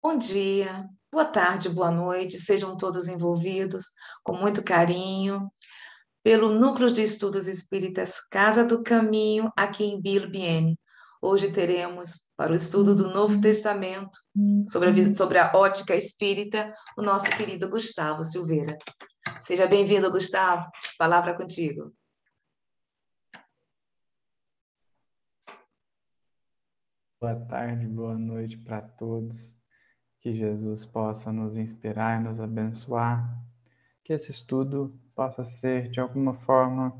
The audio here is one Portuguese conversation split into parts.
Bom dia, boa tarde, boa noite, sejam todos envolvidos com muito carinho pelo Núcleo de Estudos Espíritas Casa do Caminho, aqui em Bilbiene. Hoje teremos, para o estudo do Novo Testamento, sobre a ótica espírita, o nosso querido Gustavo Silveira. Seja bem-vindo, Gustavo. Palavra contigo. Boa tarde, boa noite para todos. Que Jesus possa nos inspirar e nos abençoar. Que esse estudo possa ser, de alguma forma,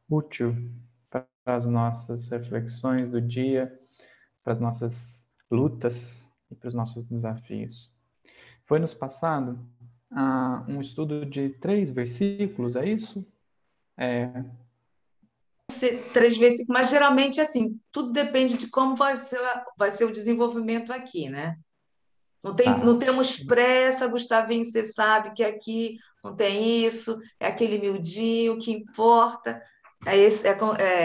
útil para as nossas reflexões do dia, para as nossas lutas e para os nossos desafios. Foi nos passado um estudo de 3 versículos, é isso? Ser 3 versículos, mas geralmente assim, tudo depende de como vai ser o desenvolvimento aqui, né? Não Tá. temos pressa, Gustavinho, você sabe que aqui não tem isso, é aquele miudinho, o que importa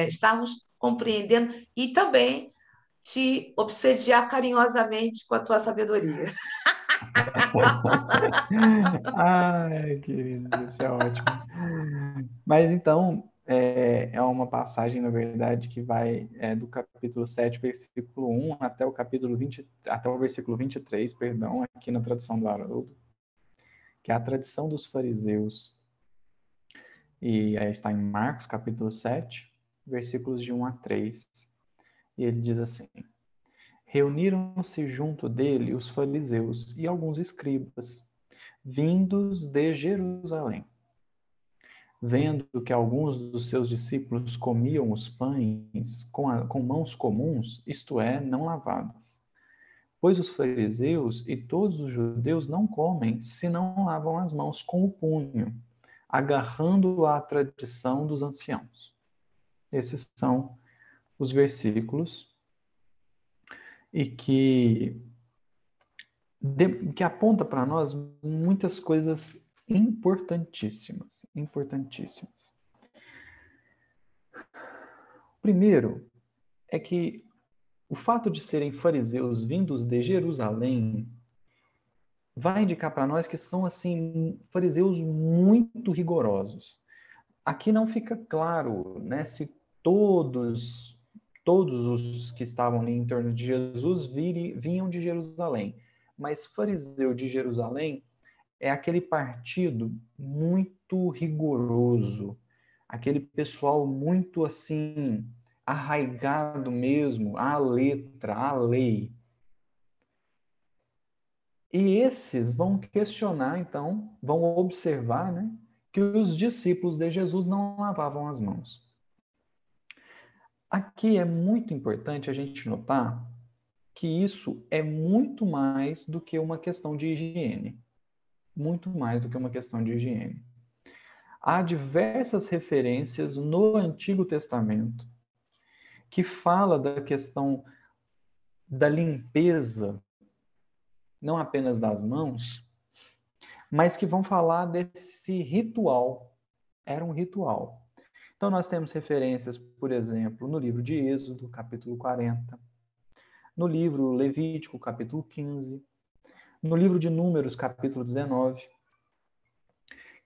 estarmos compreendendo e também te obsediar carinhosamente com a tua sabedoria. Ai, querido, isso é ótimo. Mas então, é uma passagem, na verdade, que vai do capítulo 7, versículo 1 até o capítulo 20, até o versículo 23, perdão, aqui na tradução do Haroldo, que é a tradição dos fariseus. E aí está em Marcos, capítulo 7, versículos de 1 a 3. E ele diz assim: Reuniram-se junto dele os fariseus e alguns escribas, vindos de Jerusalém. Vendo que alguns dos seus discípulos comiam os pães com mãos comuns, isto é, não lavadas. Pois os fariseus e todos os judeus não comem se não lavam as mãos com o punho, agarrando à tradição dos anciãos. Esses são os versículos e que aponta para nós muitas coisas importantíssimas, importantíssimas. Primeiro é que o fato de serem fariseus vindos de Jerusalém vai indicar para nós que são assim fariseus muito rigorosos. Aqui não fica claro, né, se todos os que estavam ali em torno de Jesus vinham de Jerusalém, mas fariseu de Jerusalém é aquele partido muito rigoroso, aquele pessoal muito assim arraigado mesmo à letra, à lei. E esses vão questionar, então, vão observar, né, que os discípulos de Jesus não lavavam as mãos. Aqui é muito importante a gente notar que isso é muito mais do que uma questão de higiene. Muito mais do que uma questão de higiene. Há diversas referências no Antigo Testamento que fala da questão da limpeza, não apenas das mãos, mas que vão falar desse ritual. Era um ritual. Então, nós temos referências, por exemplo, no livro de Êxodo, capítulo 40, no livro Levítico, capítulo 15, no livro de Números, capítulo 19,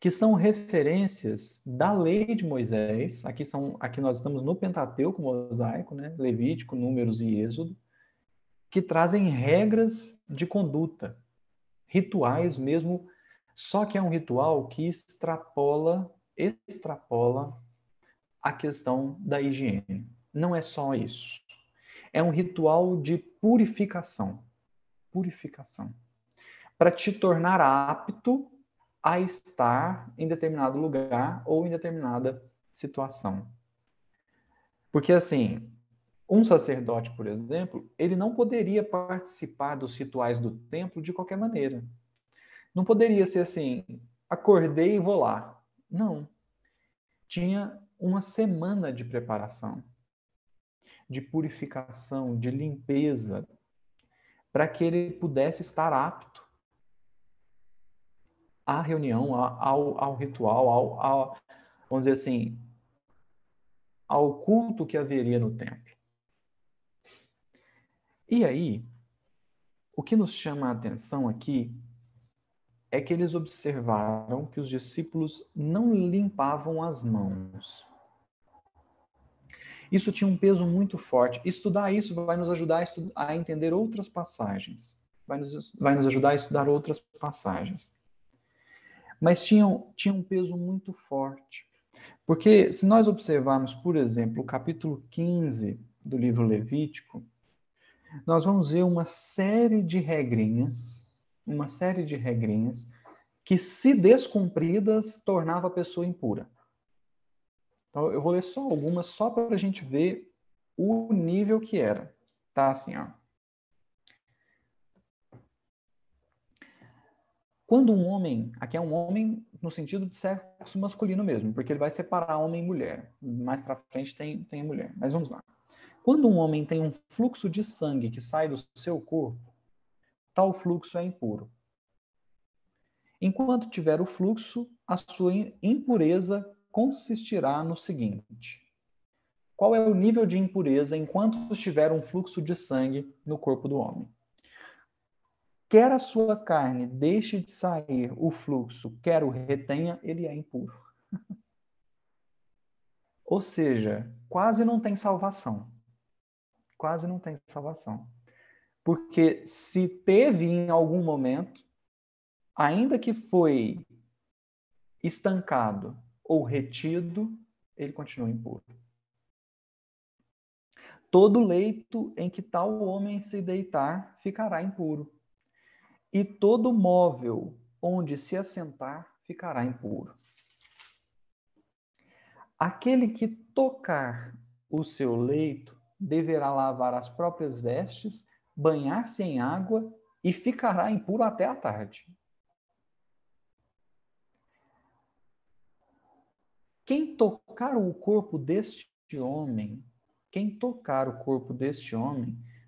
que são referências da lei de Moisés. Aqui nós estamos no Pentateuco mosaico, né? Levítico, Números e Êxodo, que trazem regras de conduta, rituais mesmo, só que é um ritual que extrapola a questão da higiene. Não é só isso. É um ritual de purificação. Purificação. Para te tornar apto a estar em determinado lugar ou em determinada situação. Porque, assim, um sacerdote, por exemplo, ele não poderia participar dos rituais do templo de qualquer maneira. Não poderia ser assim, acordei e vou lá. Não. Tinha uma semana de preparação, de purificação, de limpeza, para que ele pudesse estar apto à reunião, ao ritual, vamos dizer assim, ao culto que haveria no templo. E aí, o o que nos chama a atenção aqui é que eles observaram que os discípulos não limpavam as mãos. Isso tinha um peso muito forte. Estudar isso vai nos ajudar a entender outras passagens. Vai nos ajudar a estudar outras passagens. Mas tinha um peso muito forte. Porque se nós observarmos, por exemplo, o capítulo 15 do livro Levítico, nós vamos ver uma série de regrinhas que, se descumpridas, tornava a pessoa impura. Então, eu vou ler só algumas, só para a gente ver o nível que era. Tá assim, ó. Quando um homem, aqui é um homem no sentido de sexo masculino mesmo, porque ele vai separar homem e mulher. Mais para frente tem a mulher, mas vamos lá. Quando um homem tem um fluxo de sangue que sai do seu corpo, tal fluxo é impuro. Enquanto tiver o fluxo, a sua impureza consistirá no seguinte: qual é o nível de impureza enquanto estiver um fluxo de sangue no corpo do homem? Quer a sua carne deixe de sair o fluxo, quer o retenha, ele é impuro. Ou seja, quase não tem salvação. Quase não tem salvação. Porque se teve em algum momento, ainda que foi estancado ou retido, ele continua impuro. Todo leito em que tal homem se deitar ficará impuro. E todo móvel onde se assentar ficará impuro. Aquele que tocar o seu leito deverá lavar as próprias vestes, banhar-se em água e ficará impuro até a tarde. Quem tocar o corpo deste homem,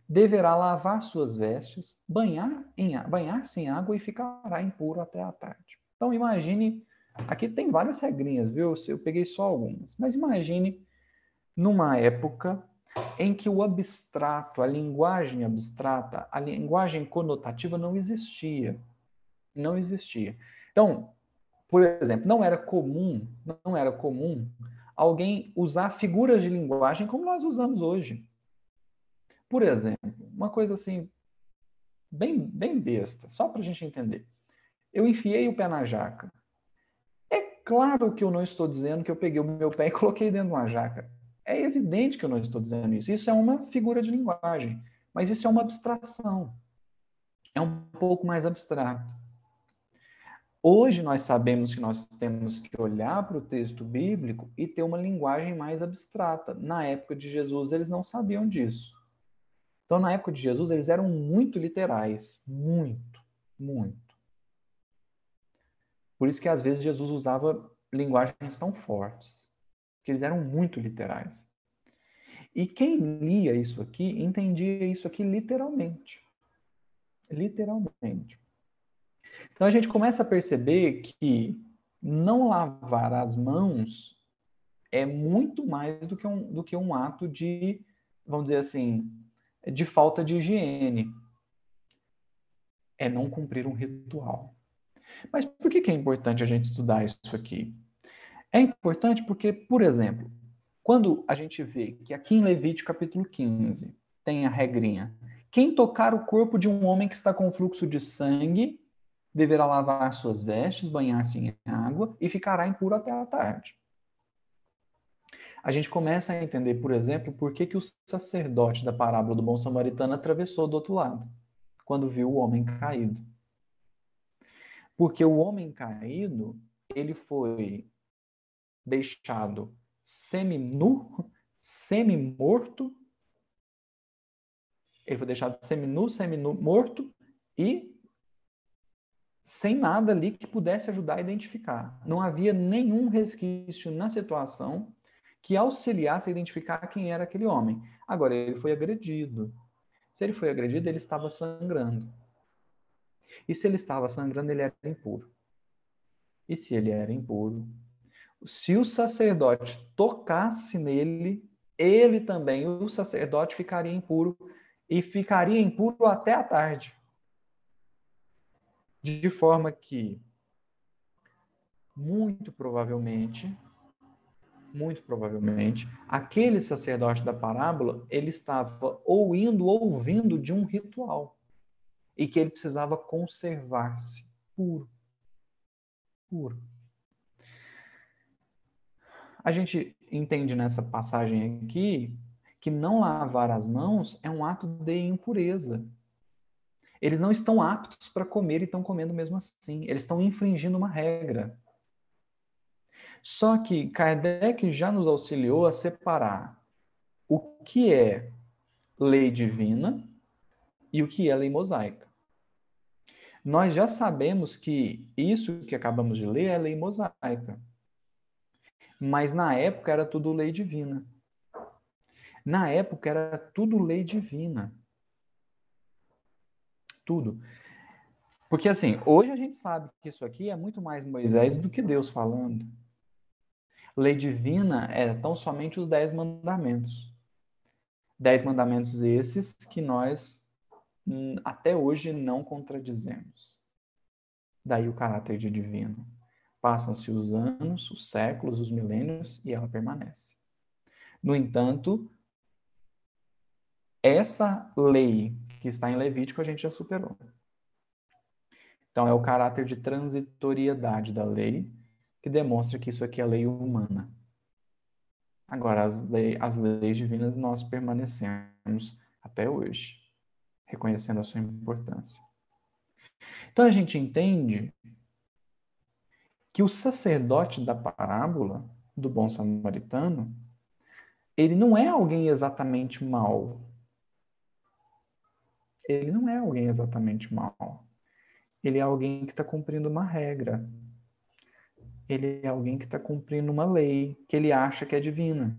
deverá lavar suas vestes, banhar-se em água e ficará impuro até a tarde. Então imagine, aqui tem várias regrinhas, viu? Eu peguei só algumas, mas imagine numa época em que o abstrato, a linguagem abstrata, a linguagem conotativa não existia. Não existia. Então, por exemplo, não era comum alguém usar figuras de linguagem como nós usamos hoje. Por exemplo, uma coisa assim, bem besta, só para a gente entender. Eu enfiei o pé na jaca. É claro que eu não estou dizendo que eu peguei o meu pé e coloquei dentro de uma jaca. É evidente que eu não estou dizendo isso. Isso é uma figura de linguagem, mas isso é uma abstração. É um pouco mais abstrato. Hoje nós sabemos que nós temos que olhar para o texto bíblico e ter uma linguagem mais abstrata. Na época de Jesus, eles não sabiam disso. Então, na época de Jesus, eles eram muito literais. Muito, muito. Por isso que, às vezes, Jesus usava linguagens tão fortes. Que eles eram muito literais. E quem lia isso aqui, entendia isso aqui literalmente. Literalmente. Então a gente começa a perceber que não lavar as mãos é muito mais do que um ato de, vamos dizer assim, de falta de higiene. É não cumprir um ritual. Mas por que é importante a gente estudar isso aqui? É importante porque, por exemplo, quando a gente vê que aqui em Levítico capítulo 15 tem a regrinha: quem tocar o corpo de um homem que está com fluxo de sangue deverá lavar suas vestes, banhar-se em água e ficará impuro até a tarde. A gente começa a entender, por exemplo, por que o sacerdote da parábola do bom samaritano atravessou do outro lado, quando viu o homem caído. Porque o homem caído, ele foi deixado seminu, semi-morto. Ele foi deixado seminu, morto e sem nada ali que pudesse ajudar a identificar. Não havia nenhum resquício na situação que auxiliasse a identificar quem era aquele homem. Agora, ele foi agredido. Se ele foi agredido, ele estava sangrando. E se ele estava sangrando, ele era impuro. E se ele era impuro, se o sacerdote tocasse nele, o sacerdote, ficaria impuro e ficaria impuro até a tarde. De forma que, muito provavelmente, aquele sacerdote da parábola, ele estava ou indo ou vindo de um ritual. E que ele precisava conservar-se puro. Puro. A gente entende nessa passagem aqui que não lavar as mãos é um ato de impureza. Eles não estão aptos para comer e estão comendo mesmo assim. Eles estão infringindo uma regra. Só que Kardec já nos auxiliou a separar o que é lei divina e o que é lei mosaica. Nós já sabemos que isso que acabamos de ler é lei mosaica. Mas na época era tudo lei divina. Na época era tudo lei divina. Tudo. Porque assim, hoje a gente sabe que isso aqui é muito mais Moisés do que Deus falando. Lei divina é tão somente os 10 mandamentos. 10 mandamentos esses que nós até hoje não contradizemos. Daí o caráter de divino. Passam-se os anos, os séculos, os milênios e ela permanece. No entanto, essa lei que está em Levítico a gente já superou. Então, é o caráter de transitoriedade da lei que demonstra que isso aqui é lei humana. Agora, as leis divinas nós permanecemos até hoje, reconhecendo a sua importância. Então, a gente entende que o sacerdote da parábola do bom samaritano, ele não é alguém exatamente mau. Ele não é alguém exatamente mau. Ele é alguém que está cumprindo uma regra. Ele é alguém que está cumprindo uma lei que ele acha que é divina.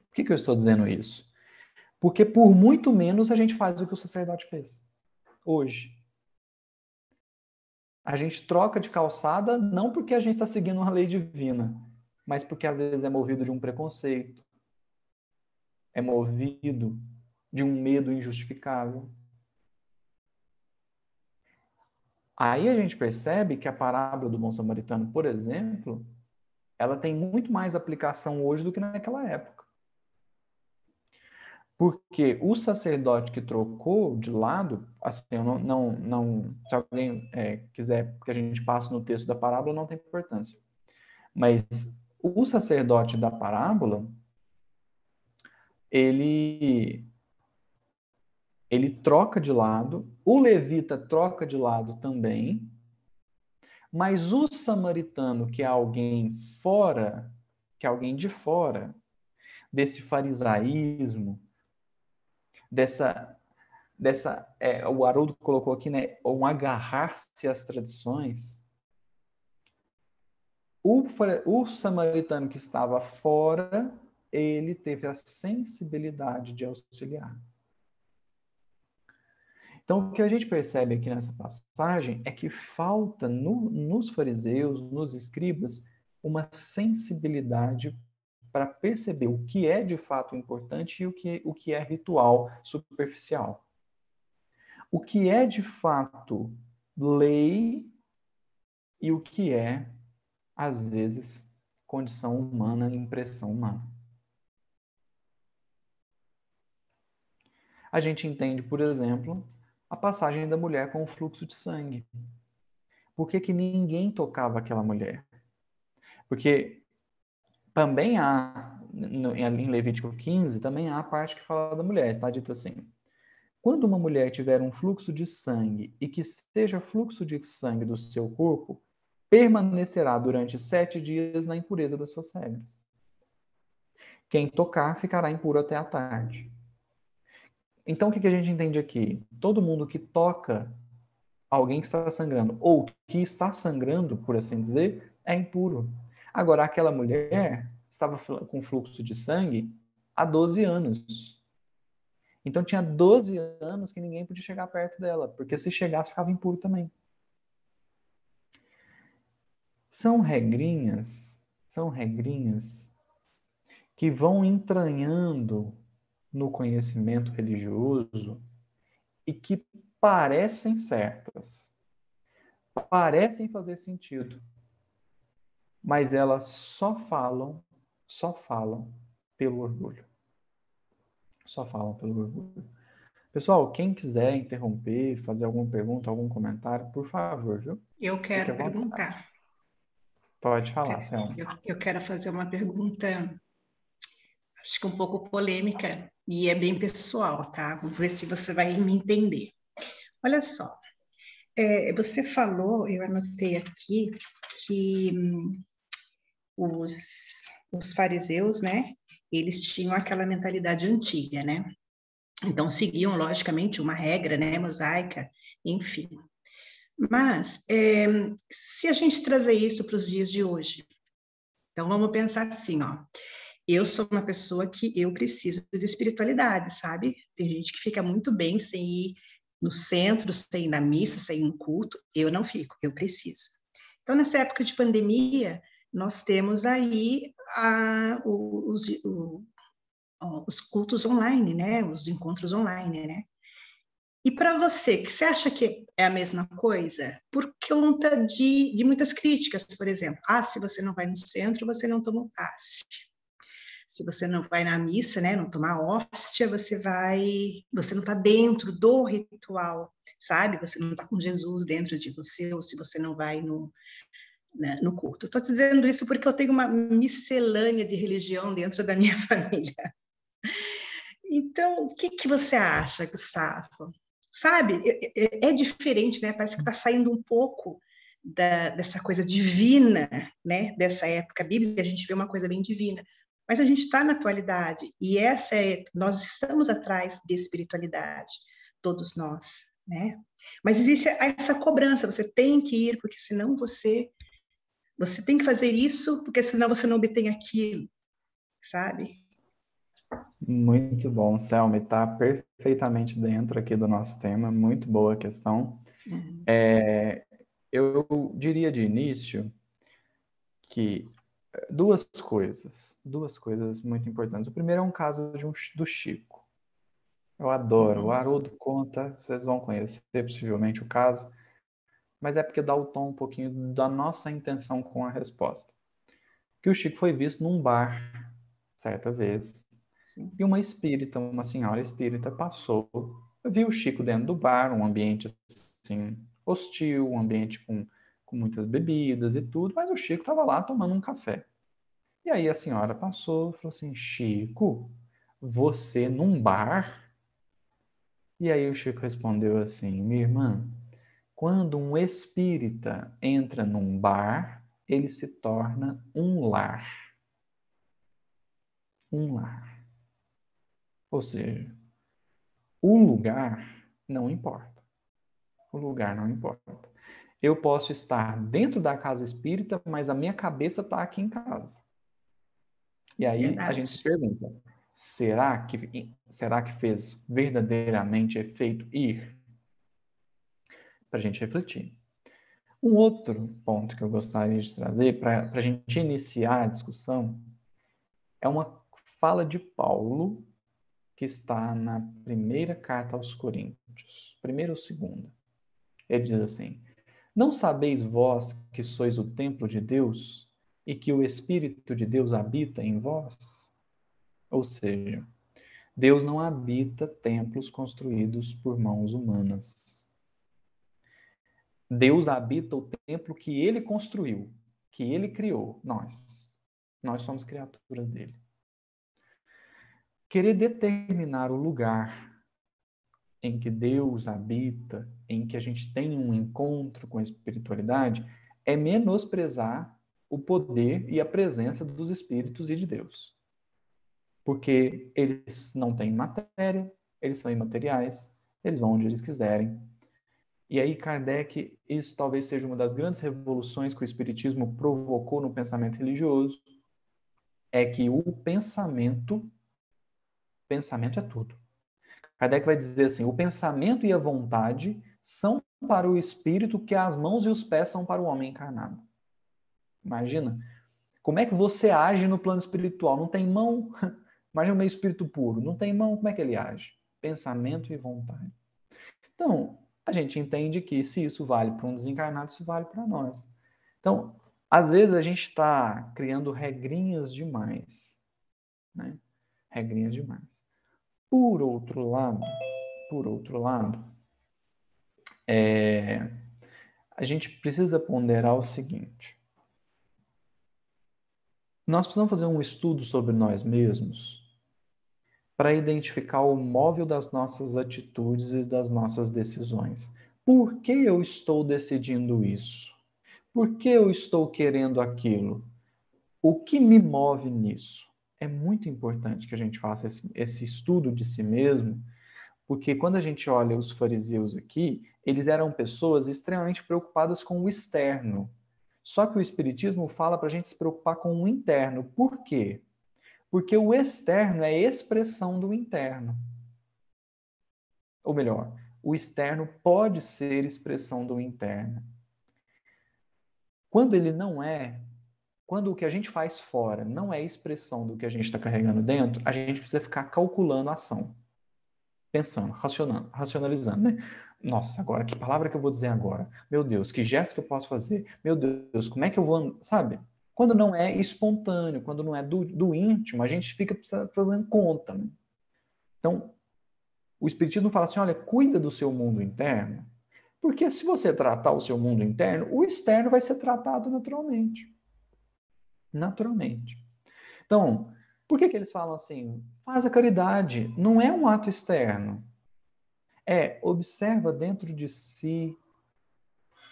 Por que eu estou dizendo isso? Porque por muito menos a gente faz o que o sacerdote fez hoje. A gente troca de calçada não porque a gente está seguindo uma lei divina, mas porque às vezes é movido de um preconceito, é movido de um medo injustificável. Aí a gente percebe que a parábola do bom samaritano, por exemplo, ela tem muito mais aplicação hoje do que naquela época. Porque o sacerdote que trocou de lado, assim, eu se alguém quiser que a gente passe no texto da parábola, não tem importância. Mas o sacerdote da parábola, ele troca de lado, o levita troca de lado também, mas o samaritano, que é alguém fora, que é alguém de fora desse farisaísmo, o Haroldo colocou aqui, né, um agarrar-se às tradições. O samaritano que estava fora, ele teve a sensibilidade de auxiliar. Então, o que a gente percebe aqui nessa passagem é que falta nos fariseus, nos escribas, uma sensibilidade para perceber o que é de fato importante e o que é ritual superficial. O que é de fato lei e o que é, às vezes, condição humana, impressão humana. A gente entende, por exemplo, a passagem da mulher com o fluxo de sangue. Por que ninguém tocava aquela mulher? Porque também há, em Levítico 15, também há a parte que fala da mulher. Está dito assim: quando uma mulher tiver um fluxo de sangue e que seja fluxo de sangue do seu corpo, permanecerá durante 7 dias na impureza das suas regras. Quem tocar ficará impuro até a tarde. Então, o que a gente entende aqui? Todo mundo que toca alguém que está sangrando, ou que está sangrando, por assim dizer, é impuro. Agora, aquela mulher estava com fluxo de sangue há 12 anos. Então, tinha 12 anos que ninguém podia chegar perto dela, porque se chegasse, ficava impuro também. São regrinhas que vão entranhando no conhecimento religioso e que parecem certas, parecem fazer sentido, mas elas só falam pelo orgulho. Só falam pelo orgulho. Pessoal, quem quiser interromper, fazer alguma pergunta, algum comentário, por favor, viu? Eu Fique à quero vontade. perguntar. Pode falar, Selma. Eu quero fazer uma pergunta, acho que um pouco polêmica, e é bem pessoal, tá? Vamos ver se você vai me entender. Olha só, você falou, eu anotei aqui, que os fariseus, né, eles tinham aquela mentalidade antiga, né? Então, seguiam, logicamente, uma regra, né, mosaica, enfim. Mas, se a gente trazer isso para os dias de hoje, então vamos pensar assim, ó, eu sou uma pessoa que eu preciso de espiritualidade, sabe? Tem gente que fica muito bem sem ir no centro, sem ir na missa, sem ir no culto, eu não fico, eu preciso. Então, nessa época de pandemia, nós temos aí os cultos online, né? Os encontros online, né? E para você, que você acha que é a mesma coisa? Por conta de muitas críticas, por exemplo. Ah, se você não vai no centro, você não toma o passe. Se você não vai na missa, né, não tomar hóstia, você não está dentro do ritual, sabe? Você não está com Jesus dentro de você, ou se você não vai no culto. Estou dizendo isso porque eu tenho uma miscelânea de religião dentro da minha família. Então, o que você acha, Gustavo? Sabe, é diferente, né? Parece que está saindo um pouco dessa coisa divina, né? Dessa época bíblica, a gente vê uma coisa bem divina. Mas a gente está na atualidade, e nós estamos atrás de espiritualidade, todos nós, né? Mas existe essa cobrança, você tem que ir, porque senão você tem que fazer isso, porque senão você não obtém aquilo, sabe? Muito bom, Selma, está perfeitamente dentro aqui do nosso tema, muito boa a questão. Uhum. Eu diria de início que duas coisas muito importantes. O primeiro é um caso do Chico. Eu adoro, o Uhum. Haroldo conta, vocês vão conhecer possivelmente o caso, mas é porque dá o tom um pouquinho da nossa intenção com a resposta. Que o Chico foi visto num bar, certa vez, Sim. e uma espírita, uma senhora espírita, passou, viu o Chico dentro do bar, um ambiente assim, hostil, um ambiente com muitas bebidas e tudo, mas o Chico estava lá tomando um café. E aí a senhora passou e falou assim: Chico, você num bar? E aí o Chico respondeu assim: minha irmã, quando um espírita entra num bar, ele se torna um lar. Um lar. Ou seja, o lugar não importa. O lugar não importa. Eu posso estar dentro da casa espírita, mas a minha cabeça está aqui em casa. E aí a gente se Verdade. pergunta: será que fez verdadeiramente efeito ir? Para a gente refletir. Um outro ponto que eu gostaria de trazer para a gente iniciar a discussão é uma fala de Paulo que está na primeira carta aos Coríntios, primeira ou segunda. Ele diz assim: não sabeis vós que sois o templo de Deus e que o Espírito de Deus habita em vós? Ou seja, Deus não habita templos construídos por mãos humanas. Deus habita o templo que ele construiu, que ele criou, nós. Nós somos criaturas dele. Querer determinar o lugar em que Deus habita, em que a gente tem um encontro com a espiritualidade, é menosprezar o poder e a presença dos espíritos e de Deus. Porque eles não têm matéria, eles são imateriais, eles vão onde eles quiserem. E aí, Kardec, isso talvez seja uma das grandes revoluções que o Espiritismo provocou no pensamento religioso, é que o pensamento é tudo. Kardec vai dizer assim, o pensamento e a vontade são para o espírito que as mãos e os pés são para o homem encarnado. Imagina, como é que você age no plano espiritual? Não tem mão? Imagina um espírito puro, não tem mão, como é que ele age? Pensamento e vontade. Então, a gente entende que se isso vale para um desencarnado, isso vale para nós. Então, às vezes a gente está criando regrinhas demais, né? Regrinhas demais. Por outro lado, a gente precisa ponderar o seguinte: nós precisamos fazer um estudo sobre nós mesmos para identificar o móvel das nossas atitudes e das nossas decisões. Por que eu estou decidindo isso? Por que eu estou querendo aquilo? O que me move nisso? É muito importante que a gente faça esse estudo de si mesmo, porque quando a gente olha os fariseus aqui, eles eram pessoas extremamente preocupadas com o externo. Só que o Espiritismo fala para a gente se preocupar com o interno. Por quê? Porque o externo é expressão do interno. Ou melhor, o externo pode ser expressão do interno. Quando ele não é, quando o que a gente faz fora não é expressão do que a gente está carregando dentro, a gente precisa ficar calculando a ação. Pensando, racionalizando, né? Nossa, agora, que palavra que eu vou dizer agora? Meu Deus, que gesto que eu posso fazer? Meu Deus, como é que eu vou... Sabe? Quando não é espontâneo, quando não é do íntimo, a gente fica fazendo conta, né? Então, o Espiritismo fala assim, olha, cuida do seu mundo interno, porque se você tratar o seu mundo interno, o externo vai ser tratado naturalmente. Naturalmente. Então, por que eles falam assim? Faz a caridade. Não é um ato externo. Observa dentro de si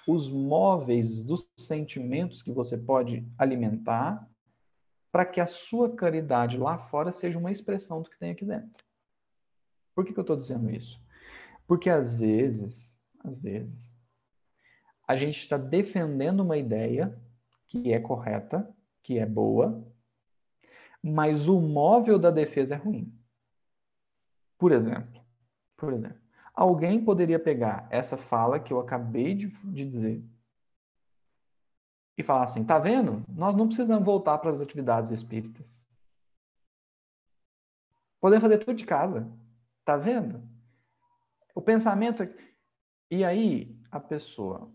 os móveis dos sentimentos que você pode alimentar para que a sua caridade lá fora seja uma expressão do que tem aqui dentro. Por que eu estou dizendo isso? Porque às vezes, a gente está defendendo uma ideia que é correta, que é boa, mas o móvel da defesa é ruim. Por exemplo, alguém poderia pegar essa fala que eu acabei de dizer e falar assim, tá vendo? Nós não precisamos voltar para as atividades espíritas. Podemos fazer tudo de casa. Tá vendo? O pensamento... E aí, a pessoa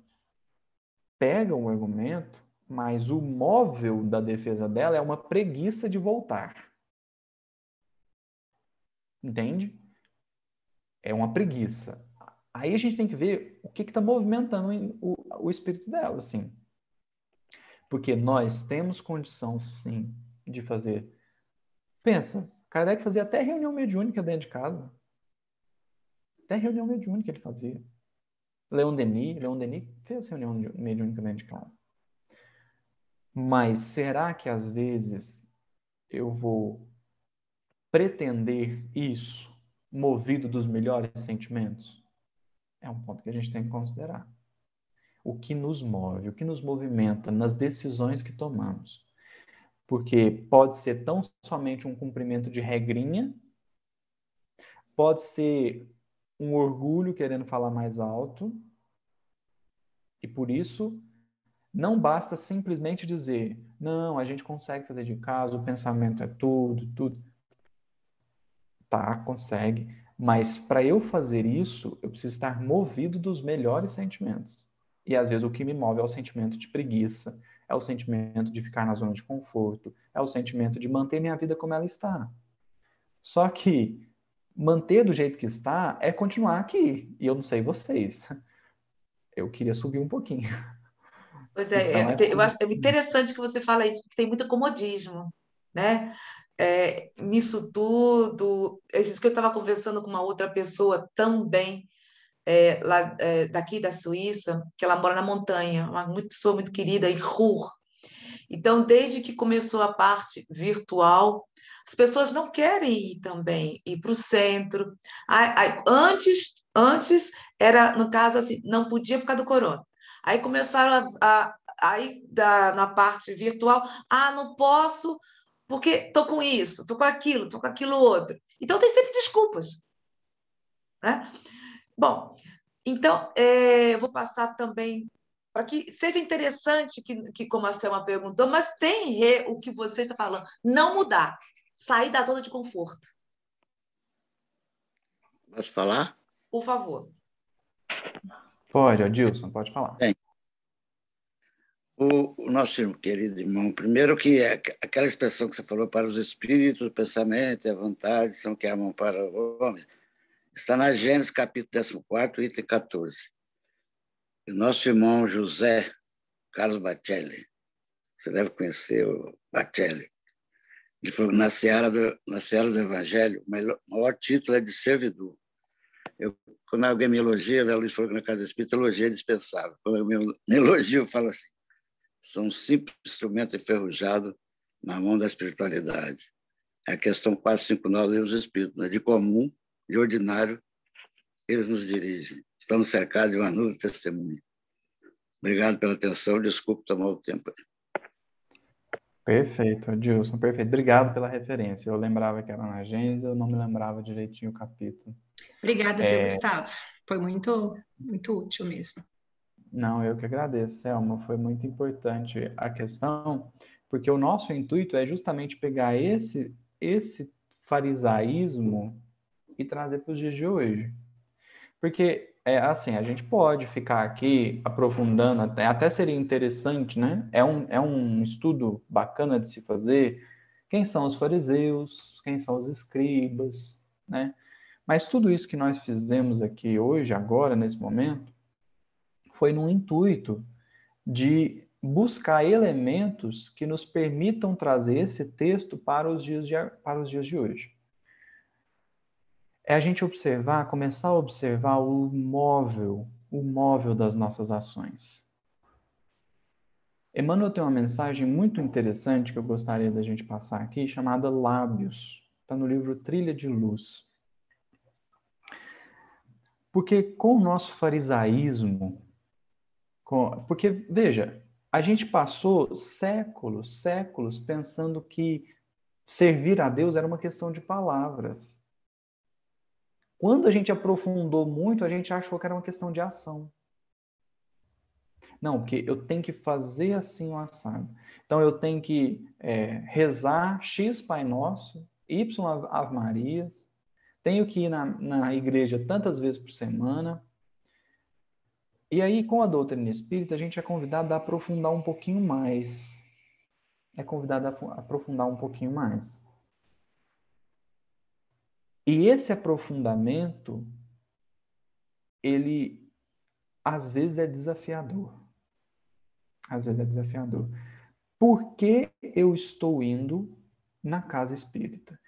pega o argumento, mas o móvel da defesa dela é uma preguiça de voltar. Entende? É uma preguiça. Aí a gente tem que ver o que está movimentando o espírito dela, assim. Porque nós temos condição, sim, de fazer. Pensa, Kardec fazia até reunião mediúnica dentro de casa. Até reunião mediúnica ele fazia. Leon Denis fez reunião mediúnica dentro de casa. Mas será que às vezes eu vou pretender isso movido dos melhores sentimentos? É um ponto que a gente tem que considerar. O que nos move, o que nos movimenta nas decisões que tomamos. Porque pode ser tão somente um cumprimento de regrinha, pode ser um orgulho querendo falar mais alto, e por isso não basta simplesmente dizer, não, a gente consegue fazer de casa, o pensamento é tudo. Tá, consegue. Mas para eu fazer isso, eu preciso estar movido dos melhores sentimentos. E às vezes o que me move é o sentimento de preguiça, é o sentimento de ficar na zona de conforto, é o sentimento de manter minha vida como ela está. Só que manter do jeito que está é continuar aqui. E eu não sei vocês. Eu queria subir um pouquinho. Pois Então é, é preciso. eu acho interessante que você fala isso, porque tem muito comodismo, né? Nisso tudo, é isso que eu estava conversando com uma outra pessoa também, daqui da Suíça, que ela mora na montanha, uma pessoa muito querida, em Ruhr. Então, desde que começou a parte virtual, as pessoas não querem ir também, ir para o centro. Antes era, no caso, assim, não podia por causa do corona. Aí começaram na parte virtual, não posso porque estou com isso, estou com aquilo outro. Então tem sempre desculpas, né? Bom, então eu vou passar também para que seja interessante que como a Selma perguntou, mas tem o que você está falando, não mudar, sair da zona de conforto, Posso falar? por favor. Pode, Adilson, pode falar. Bem, o nosso querido irmão, primeiro que aquela expressão que você falou para os espíritos, o pensamento e a vontade são que amam para o homem, está na Gênesis, capítulo 14, item 14. O nosso irmão José Carlos Bacelli, você deve conhecer o Bacelli, ele falou que na seara do Evangelho, o maior título é de servidor. Quando alguém me elogia, né, Luiz falou que na Casa Espírita elogia é dispensável. Quando eu me elogio, eu falo assim, são um simples instrumento enferrujado na mão da espiritualidade. É a questão 459 e os espíritos, né? De comum, de ordinário, eles nos dirigem. Estamos cercados de uma nuvem de testemunha. Obrigado pela atenção, desculpe tomar o tempo. Perfeito, Adilson, perfeito. Obrigado pela referência. Eu lembrava que era na Gênesis, eu não me lembrava direitinho o capítulo. Obrigada, viu, Gustavo? Foi muito, muito útil mesmo. Não, eu que agradeço, Selma. Foi muito importante a questão, porque o nosso intuito é justamente pegar esse farisaísmo e trazer para os dias de hoje. Porque, assim, a gente pode ficar aqui aprofundando, até seria interessante, né? É um estudo bacana de se fazer. Quem são os fariseus? Quem são os escribas? Né? Mas tudo isso que nós fizemos aqui hoje, agora, nesse momento, foi num intuito de buscar elementos que nos permitam trazer esse texto para os dias de hoje. É a gente começar a observar o móvel das nossas ações. Emmanuel tem uma mensagem muito interessante que eu gostaria da gente passar aqui, chamada Lábios. Está no livro Trilha de Luz. Porque com o nosso farisaísmo, porque, veja, a gente passou séculos pensando que servir a Deus era uma questão de palavras. Quando a gente aprofundou muito, a gente achou que era uma questão de ação. Não, porque eu tenho que fazer assim o assado. Então, eu tenho que rezar X Pai Nosso, Y Ave Marias, tenho que ir na igreja tantas vezes por semana. E aí, com a doutrina espírita, a gente é convidado a aprofundar um pouquinho mais. É convidado a aprofundar um pouquinho mais. E esse aprofundamento, ele, às vezes, é desafiador. Às vezes é desafiador. Por que eu estou indo na casa espírita?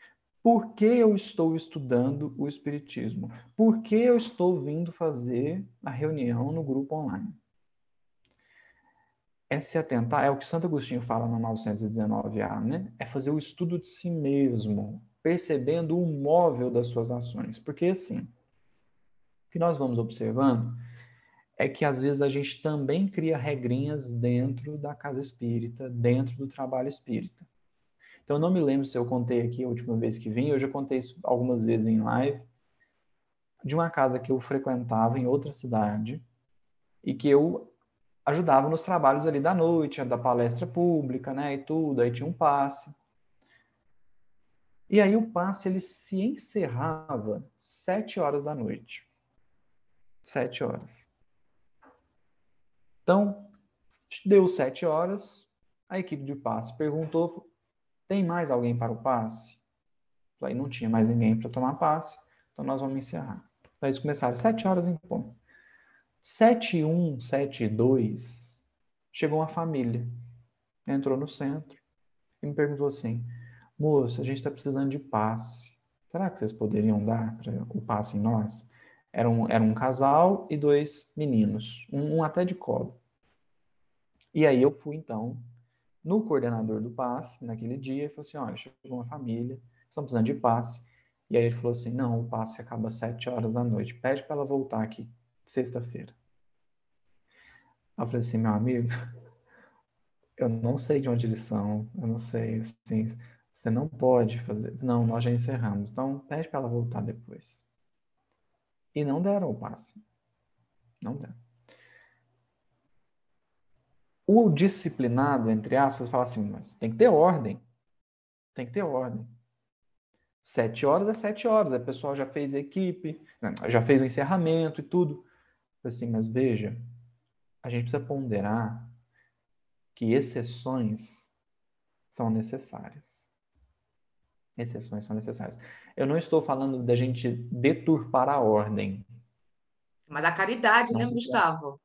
Por que eu estou estudando o espiritismo? Por que eu estou vindo fazer a reunião no grupo online? É se atentar, é o que Santo Agostinho fala no 919A, né? É fazer o estudo de si mesmo, percebendo o móvel das suas ações. Porque, assim, o que nós vamos observando é que, às vezes, a gente também cria regrinhas dentro da casa espírita, dentro do trabalho espírita. Então, eu não me lembro se eu contei aqui a última vez que vim, eu já contei isso algumas vezes em live, de uma casa que eu frequentava em outra cidade e que eu ajudava nos trabalhos ali da noite, da palestra pública, né, e tudo, aí tinha um passe. E aí o passe, ele se encerrava 7 horas da noite. 7 horas. Então, deu 7 horas, a equipe de passe perguntou, tem mais alguém para o passe? Aí não tinha mais ninguém para tomar passe, então nós vamos encerrar. Então eles começaram 7 horas em ponto. 7:01, 7:02, chegou uma família, entrou no centro e me perguntou assim, moça, a gente está precisando de passe. Será que vocês poderiam dar o passe em nós? Era um casal e 2 meninos, um até de colo. E aí eu fui, então, no coordenador do passe, naquele dia, e falei assim, olha, chegou uma família, estão precisando de passe. E aí ele falou assim, não, o passe acaba 7 horas da noite, pede para ela voltar aqui, sexta-feira. Eu falei assim, meu amigo, eu não sei de onde eles são, eu não sei, assim, você não pode fazer. Não, nós já encerramos, então pede para ela voltar depois. E não deram o passe. Não deram. O disciplinado, entre aspas, fala assim, mas tem que ter ordem. Tem que ter ordem. 7 horas é 7 horas. O pessoal já fez a equipe, já fez o encerramento e tudo. Assim, mas veja, a gente precisa ponderar que exceções são necessárias. Exceções são necessárias. Eu não estou falando da gente deturpar a ordem. Mas a caridade, Não né, se trata, Gustavo?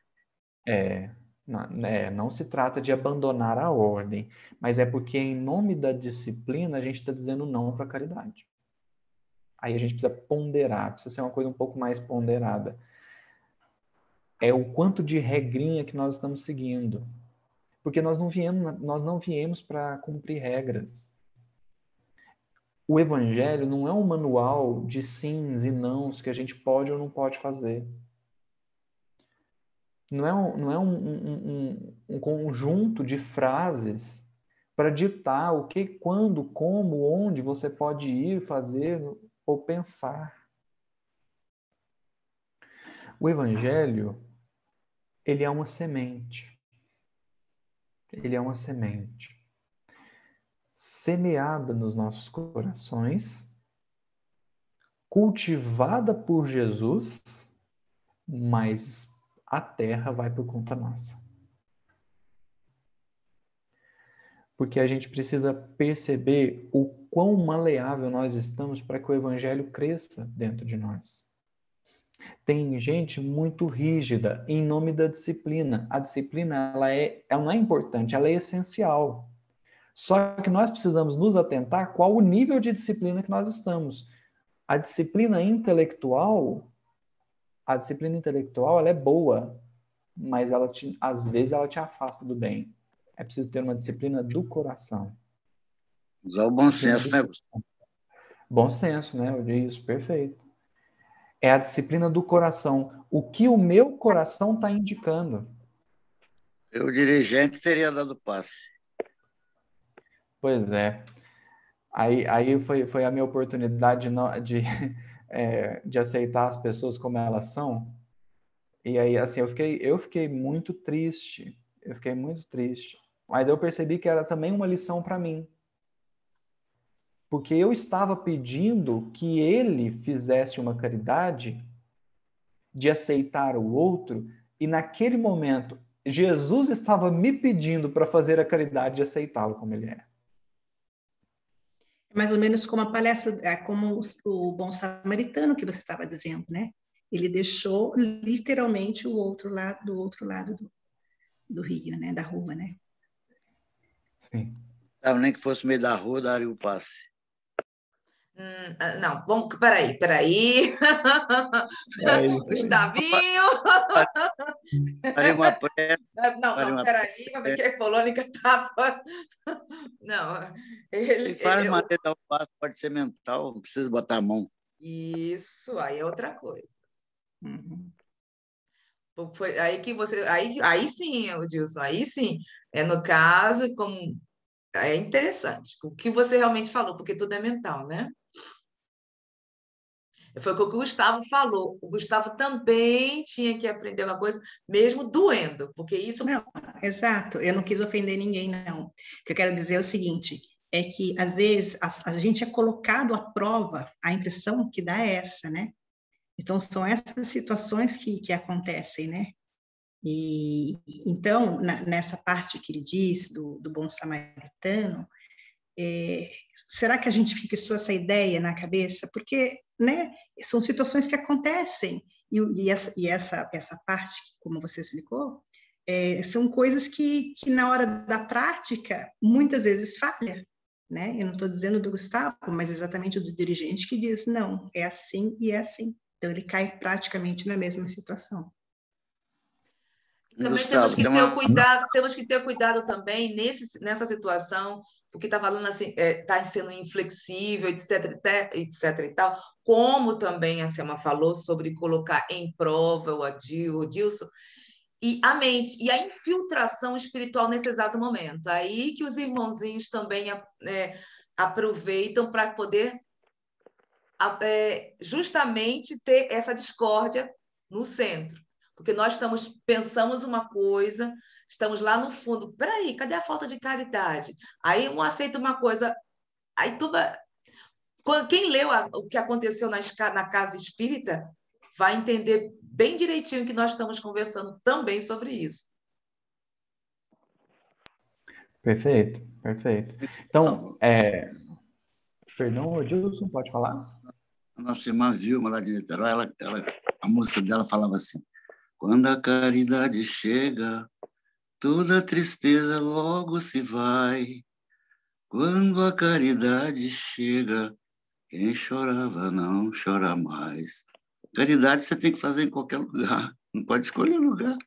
não se trata de abandonar a ordem, mas é porque em nome da disciplina a gente está dizendo não para a caridade. Aí a gente precisa ponderar, precisa ser uma coisa um pouco mais ponderada. É o quanto de regrinha que nós estamos seguindo. Porque nós não viemos para cumprir regras. O evangelho não é um manual de sims e nãos que a gente pode ou não pode fazer. Não é um conjunto de frases para ditar o que, quando, como, onde você pode ir, fazer ou pensar. O evangelho, ele é uma semente. Ele é uma semente semeada nos nossos corações, cultivada por Jesus, mas a terra vai por conta nossa. Porque a gente precisa perceber o quão maleável nós estamos para que o evangelho cresça dentro de nós. Tem gente muito rígida em nome da disciplina. A disciplina ela não é importante, ela é essencial. Só que nós precisamos nos atentar qual o nível de disciplina que nós estamos. A disciplina intelectual ela é boa, mas às vezes ela te afasta do bem. É preciso ter uma disciplina do coração. Usar o bom senso, né, Gustavo? Bom senso, né? Eu disse isso, perfeito. É a disciplina do coração. O que o meu coração está indicando. O dirigente teria dado passe. Pois é. Aí foi a minha oportunidade de aceitar as pessoas como elas são. E aí, assim, eu fiquei muito triste. Eu fiquei muito triste. Mas eu percebi que era também uma lição para mim. Porque eu estava pedindo que ele fizesse uma caridade de aceitar o outro, e naquele momento, Jesus estava me pedindo para fazer a caridade de aceitá-lo como ele é. Mais ou menos como a palestra, como o bom samaritano que você estava dizendo, né? Ele deixou literalmente o outro lado do rio, né? Da rua, né? Sim. Nem que fosse no meio da rua, daria o passe. Não, vamos, peraí. É isso aí. Gustavinho! Daria uma prece. Não, peraí, porque Polônica estava. Não, Tem várias maneiras de dar o passe, pode ser mental, não precisa botar a mão. Isso, aí é outra coisa. Uhum. Foi aí que você. Aí sim, Edilson, aí sim. É no caso, como. É interessante o que você realmente falou, porque tudo é mental, né? Foi o que o Gustavo falou. O Gustavo também tinha que aprender uma coisa, mesmo doendo, porque isso. Não, exato. Eu não quis ofender ninguém, não. O que eu quero dizer é o seguinte: é que às vezes a gente é colocado à prova, a impressão que dá é essa, né? Então são essas situações que acontecem, né? E então nessa parte que ele diz do bom samaritano, será que a gente fixou essa ideia na cabeça? Porque, né, são situações que acontecem, e essa parte, como você explicou, são coisas que na hora da prática, muitas vezes falha, né? Eu não estou dizendo do Gustavo, mas exatamente do dirigente que diz, não, é assim e é assim. Então, ele cai praticamente na mesma situação. Também Gustavo, temos que ter cuidado também nessa situação, porque está falando assim, está sendo inflexível, etc e tal, como também a Selma falou sobre colocar em prova o Dilson, e a mente, e a infiltração espiritual nesse exato momento. Aí que os irmãozinhos também aproveitam para poder justamente ter essa discórdia no centro. Porque nós pensamos uma coisa, estamos lá no fundo. Peraí, cadê a falta de caridade? Aí um aceita uma coisa, aí tu vai... Quem leu o que aconteceu na casa espírita vai entender bem direitinho que nós estamos conversando também sobre isso. Perfeito, perfeito. Então, perdão, Edilson, pode falar? A nossa irmã Vilma, lá de Niterói, a música dela falava assim: quando a caridade chega, toda tristeza logo se vai. Quando a caridade chega, quem chorava não chora mais. Caridade você tem que fazer em qualquer lugar, não pode escolher lugar.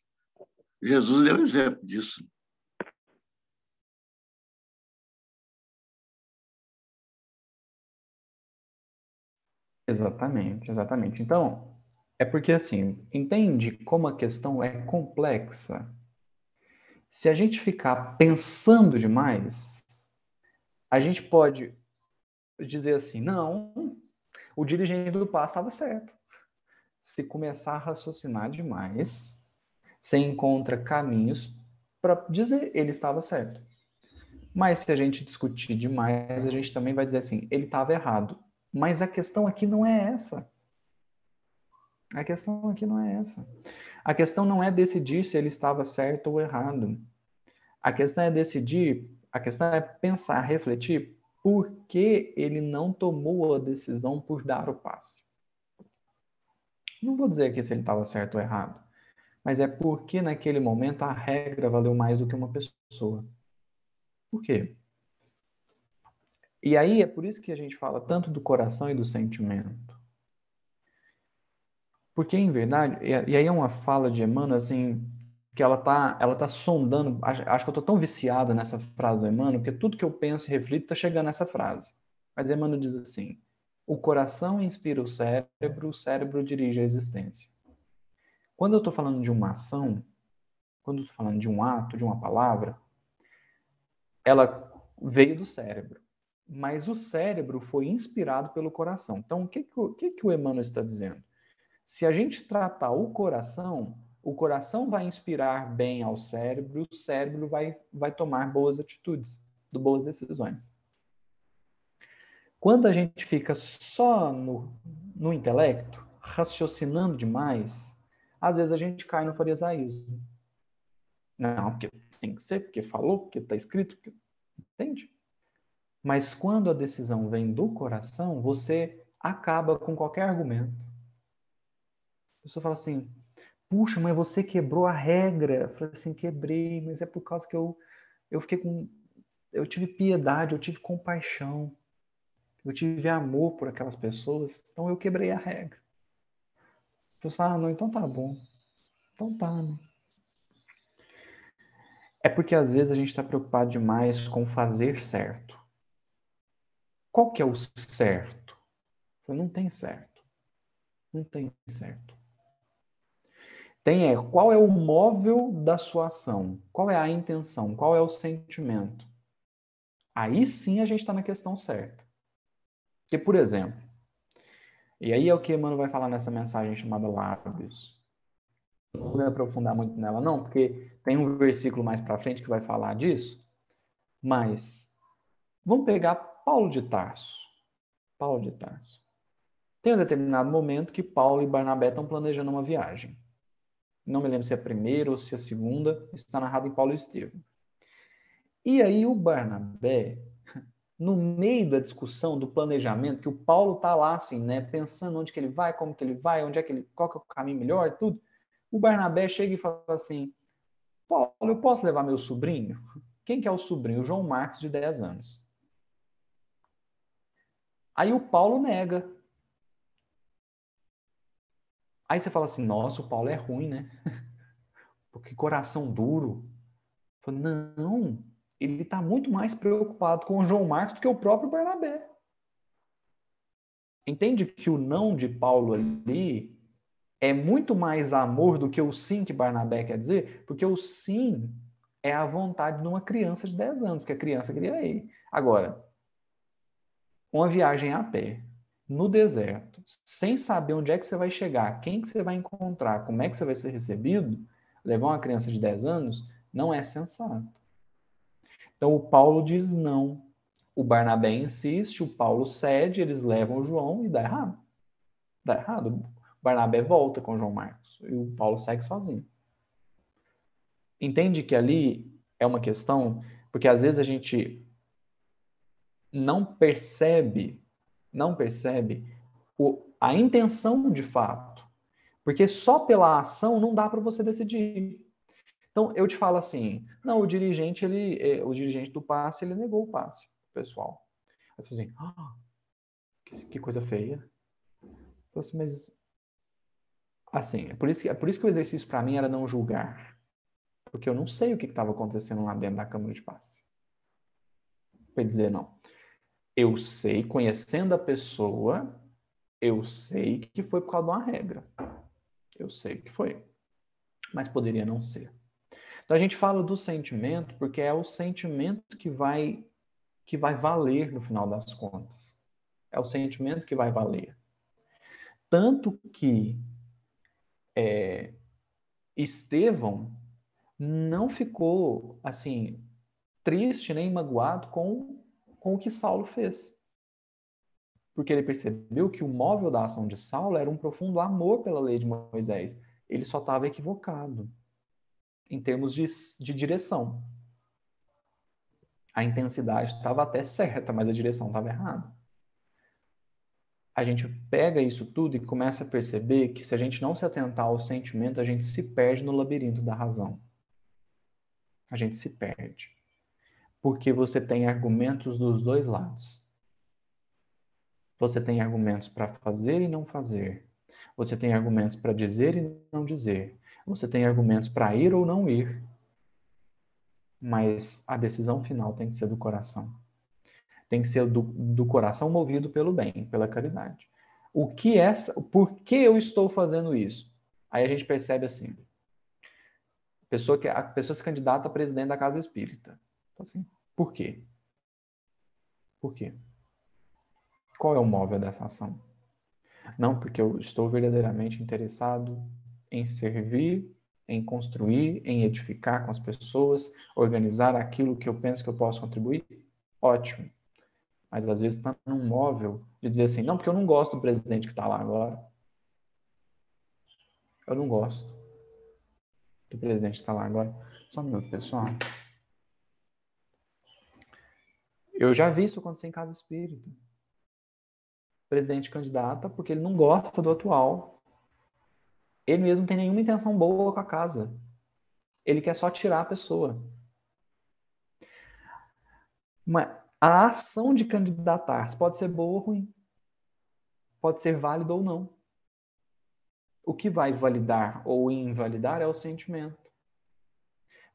Jesus deu exemplo disso. Exatamente, exatamente. Então, é porque assim, entende como a questão é complexa? Se a gente ficar pensando demais, a gente pode dizer assim, não, o dirigente do passo estava certo. Se começar a raciocinar demais, você encontra caminhos para dizer ele estava certo. Mas se a gente discutir demais, a gente também vai dizer assim, ele estava errado. Mas a questão aqui não é essa. A questão aqui não é essa. A questão não é decidir se ele estava certo ou errado. A questão é decidir, a questão é pensar, refletir por que ele não tomou a decisão por dar o passe. Não vou dizer aqui se ele estava certo ou errado, mas é porque naquele momento a regra valeu mais do que uma pessoa. Por quê? E aí é por isso que a gente fala tanto do coração e do sentimento. Porque, em verdade, e aí é uma fala de Emmanuel, assim, que ela tá sondando, acho que eu tô tão viciado nessa frase do Emmanuel, porque tudo que eu penso e reflito tá chegando nessa frase. Mas Emmanuel diz assim, o coração inspira o cérebro dirige a existência. Quando eu tô falando de uma ação, quando eu tô falando de um ato, de uma palavra, ela veio do cérebro. Mas o cérebro foi inspirado pelo coração. Então, o que o Emmanuel está dizendo? Se a gente tratar o coração vai inspirar bem ao cérebro, o cérebro vai tomar boas atitudes, boas decisões. Quando a gente fica só no intelecto, raciocinando demais, às vezes a gente cai no farisaísmo. Não, porque tem que ser, porque falou, porque está escrito, porque... entende? Mas quando a decisão vem do coração, você acaba com qualquer argumento. A pessoa fala assim, puxa, mas você quebrou a regra. Eu falei assim, quebrei, mas é por causa que eu fiquei com... Eu tive piedade, eu tive compaixão, eu tive amor por aquelas pessoas, então eu quebrei a regra. A pessoa fala, não, então tá bom. Então tá, né? É porque às vezes a gente está preocupado demais com fazer certo. Qual que é o certo? Eu falei, não tem certo. Não tem certo. Qual é o móvel da sua ação? Qual é a intenção? Qual é o sentimento? Aí sim a gente está na questão certa. Porque, por exemplo, e aí é o que Emmanuel vai falar nessa mensagem chamada Lábios. Não vou me aprofundar muito nela, não, porque tem um versículo mais para frente que vai falar disso. Mas vamos pegar Paulo de Tarso. Paulo de Tarso. Tem um determinado momento que Paulo e Barnabé estão planejando uma viagem. Não me lembro se é a primeira ou se é a segunda. Está narrado em Paulo e Estevão. E aí o Barnabé, no meio da discussão, do planejamento, que o Paulo está lá assim, né, pensando onde que ele vai, como que ele vai, onde é que ele, qual que é o caminho melhor, tudo. O Barnabé chega e fala assim, Paulo, eu posso levar meu sobrinho? Quem que é o sobrinho? O João Marcos, de 10 anos. Aí o Paulo nega. Aí você fala assim, nossa, o Paulo é ruim, né? Porque coração duro. Falo, não, ele está muito mais preocupado com o João Marcos do que o próprio Barnabé. Entende que o não de Paulo ali é muito mais amor do que o sim que Barnabé quer dizer? Porque o sim é a vontade de uma criança de 10 anos, porque a criança queria ir. Agora, uma viagem a pé, no deserto, sem saber onde é que você vai chegar, quem que você vai encontrar, como é que você vai ser recebido, levar uma criança de 10 anos, não é sensato. Então o Paulo diz não. O Barnabé insiste, o Paulo cede, eles levam o João e dá errado. Dá errado. Barnabé volta com João Marcos e o Paulo segue sozinho. Entende que ali é uma questão, porque às vezes a gente não percebe a intenção de fato. Porque só pela ação não dá para você decidir. Então, eu te falo assim, não, o dirigente do passe, ele negou o passe, pessoal. Eu falo assim, que coisa feia. Eu falo assim, mas, assim, é por isso que o exercício para mim era não julgar. Porque eu não sei o que estava acontecendo lá dentro da Câmara de Passe. Para dizer não. Eu sei, conhecendo a pessoa, eu sei que foi por causa de uma regra. Eu sei que foi. Mas poderia não ser. Então a gente fala do sentimento porque é o sentimento que vai valer no final das contas. É o sentimento que vai valer. Tanto que Estevão não ficou assim triste nem magoado com o que Saulo fez. Porque ele percebeu que o móvel da ação de Saulo era um profundo amor pela lei de Moisés. Ele só estava equivocado em termos de direção. A intensidade estava até certa, mas a direção estava errada. A gente pega isso tudo e começa a perceber que se a gente não se atentar ao sentimento, a gente se perde no labirinto da razão. A gente se perde. Porque você tem argumentos dos dois lados. Você tem argumentos para fazer e não fazer. Você tem argumentos para dizer e não dizer. Você tem argumentos para ir ou não ir. Mas a decisão final tem que ser do coração. Tem que ser do coração movido pelo bem, pela caridade. Por que eu estou fazendo isso? Aí a gente percebe assim, a pessoa se candidata a presidente da Casa Espírita. Então, assim, por quê? Por quê? Qual é o móvel dessa ação? Não, porque eu estou verdadeiramente interessado em servir, em construir, em edificar com as pessoas, organizar aquilo que eu penso que eu posso contribuir. Ótimo. Mas às vezes está num móvel de dizer assim, não, porque eu não gosto do presidente que está lá agora. Eu não gosto do presidente que está lá agora. Só um minuto, pessoal. Eu já vi isso acontecer em casa espírita. O presidente candidata porque ele não gosta do atual. Ele mesmo não tem nenhuma intenção boa com a casa. Ele quer só tirar a pessoa. Mas a ação de candidatar pode ser boa ou ruim. Pode ser válido ou não. O que vai validar ou invalidar é o sentimento.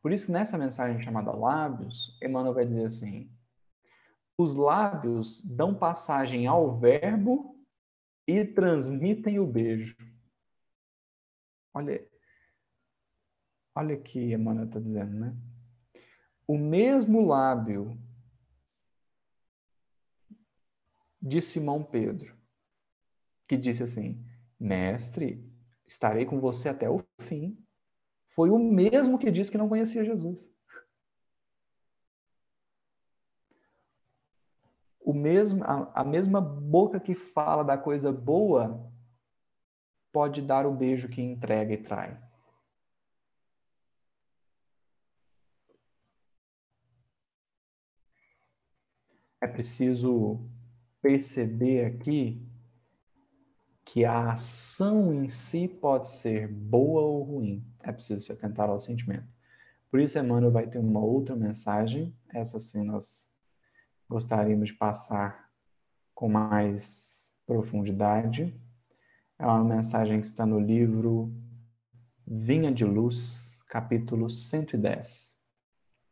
Por isso que nessa mensagem chamada Lábios, Emmanuel vai dizer assim, os lábios dão passagem ao verbo e transmitem o beijo. Olha aqui, Emmanuel está dizendo, né? O mesmo lábio de Simão Pedro, que disse assim, mestre, estarei com você até o fim, foi o mesmo que disse que não conhecia Jesus. A mesma boca que fala da coisa boa pode dar o beijo que entrega e trai. É preciso perceber aqui que a ação em si pode ser boa ou ruim. É preciso se atentar ao sentimento. Por isso, Emmanuel vai ter uma outra mensagem. Essa sim nós gostaríamos de passar com mais profundidade. É uma mensagem que está no livro Vinha de Luz, capítulo 110.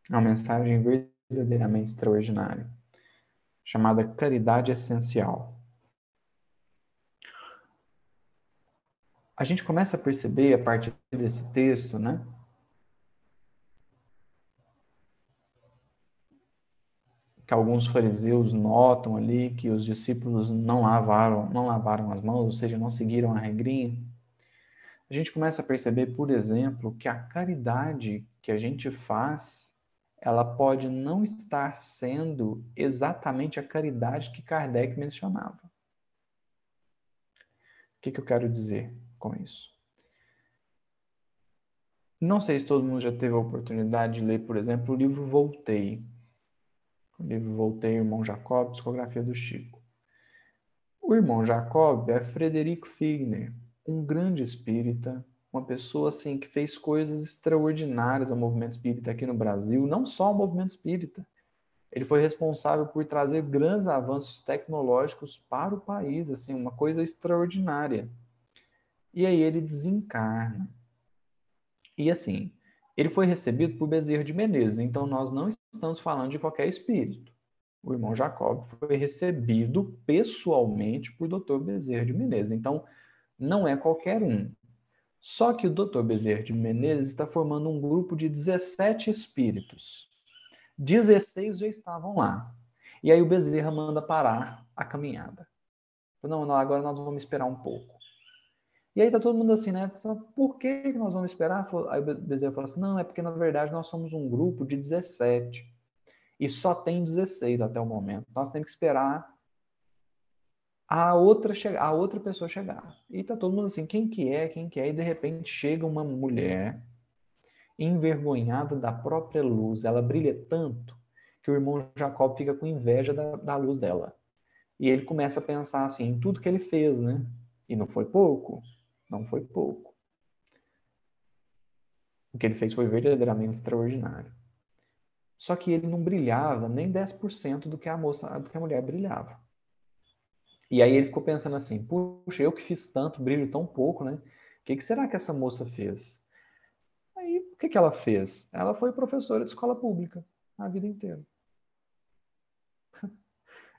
É uma mensagem verdadeiramente extraordinária, chamada Caridade Essencial. A gente começa a perceber, a partir desse texto, né, que alguns fariseus notam ali que os discípulos não lavaram as mãos, ou seja, não seguiram a regrinha. A gente começa a perceber, por exemplo, que a caridade que a gente faz, ela pode não estar sendo exatamente a caridade que Kardec mencionava. que eu quero dizer com isso? Não sei se todo mundo já teve a oportunidade de ler, por exemplo, o livro Voltei. O livro Voltei, Irmão Jacob, Psicografia do Chico. O irmão Jacob é Frederico Figner, um grande espírita, uma pessoa assim que fez coisas extraordinárias ao movimento espírita aqui no Brasil, não só ao movimento espírita. Ele foi responsável por trazer grandes avanços tecnológicos para o país, assim, uma coisa extraordinária. E aí ele desencarna. E assim, ele foi recebido por Bezerra de Menezes, então nós não estamos falando de qualquer espírito. O irmão Jacob foi recebido pessoalmente por Dr. Bezerra de Menezes, então não é qualquer um. Só que o Dr. Bezerra de Menezes está formando um grupo de 17 espíritos. 16 já estavam lá. E aí o Bezerra manda parar a caminhada. Não, agora nós vamos esperar um pouco. E aí tá todo mundo assim, né? Por que nós vamos esperar? Aí o Bezerra falou assim, não, é porque na verdade nós somos um grupo de 17 e só tem 16 até o momento. Nós temos que esperar a outra pessoa chegar. E tá todo mundo assim, quem que é? E de repente chega uma mulher envergonhada da própria luz. Ela brilha tanto que o irmão Jacob fica com inveja da luz dela. E ele começa a pensar assim, em tudo que ele fez, né? E não foi pouco. Não foi pouco. O que ele fez foi verdadeiramente extraordinário. Só que ele não brilhava nem 10% do que a mulher brilhava. E aí ele ficou pensando assim, puxa, eu que fiz tanto, brilho tão pouco, né? O que será que essa moça fez? Aí, o que ela fez? Ela foi professora de escola pública a vida inteira.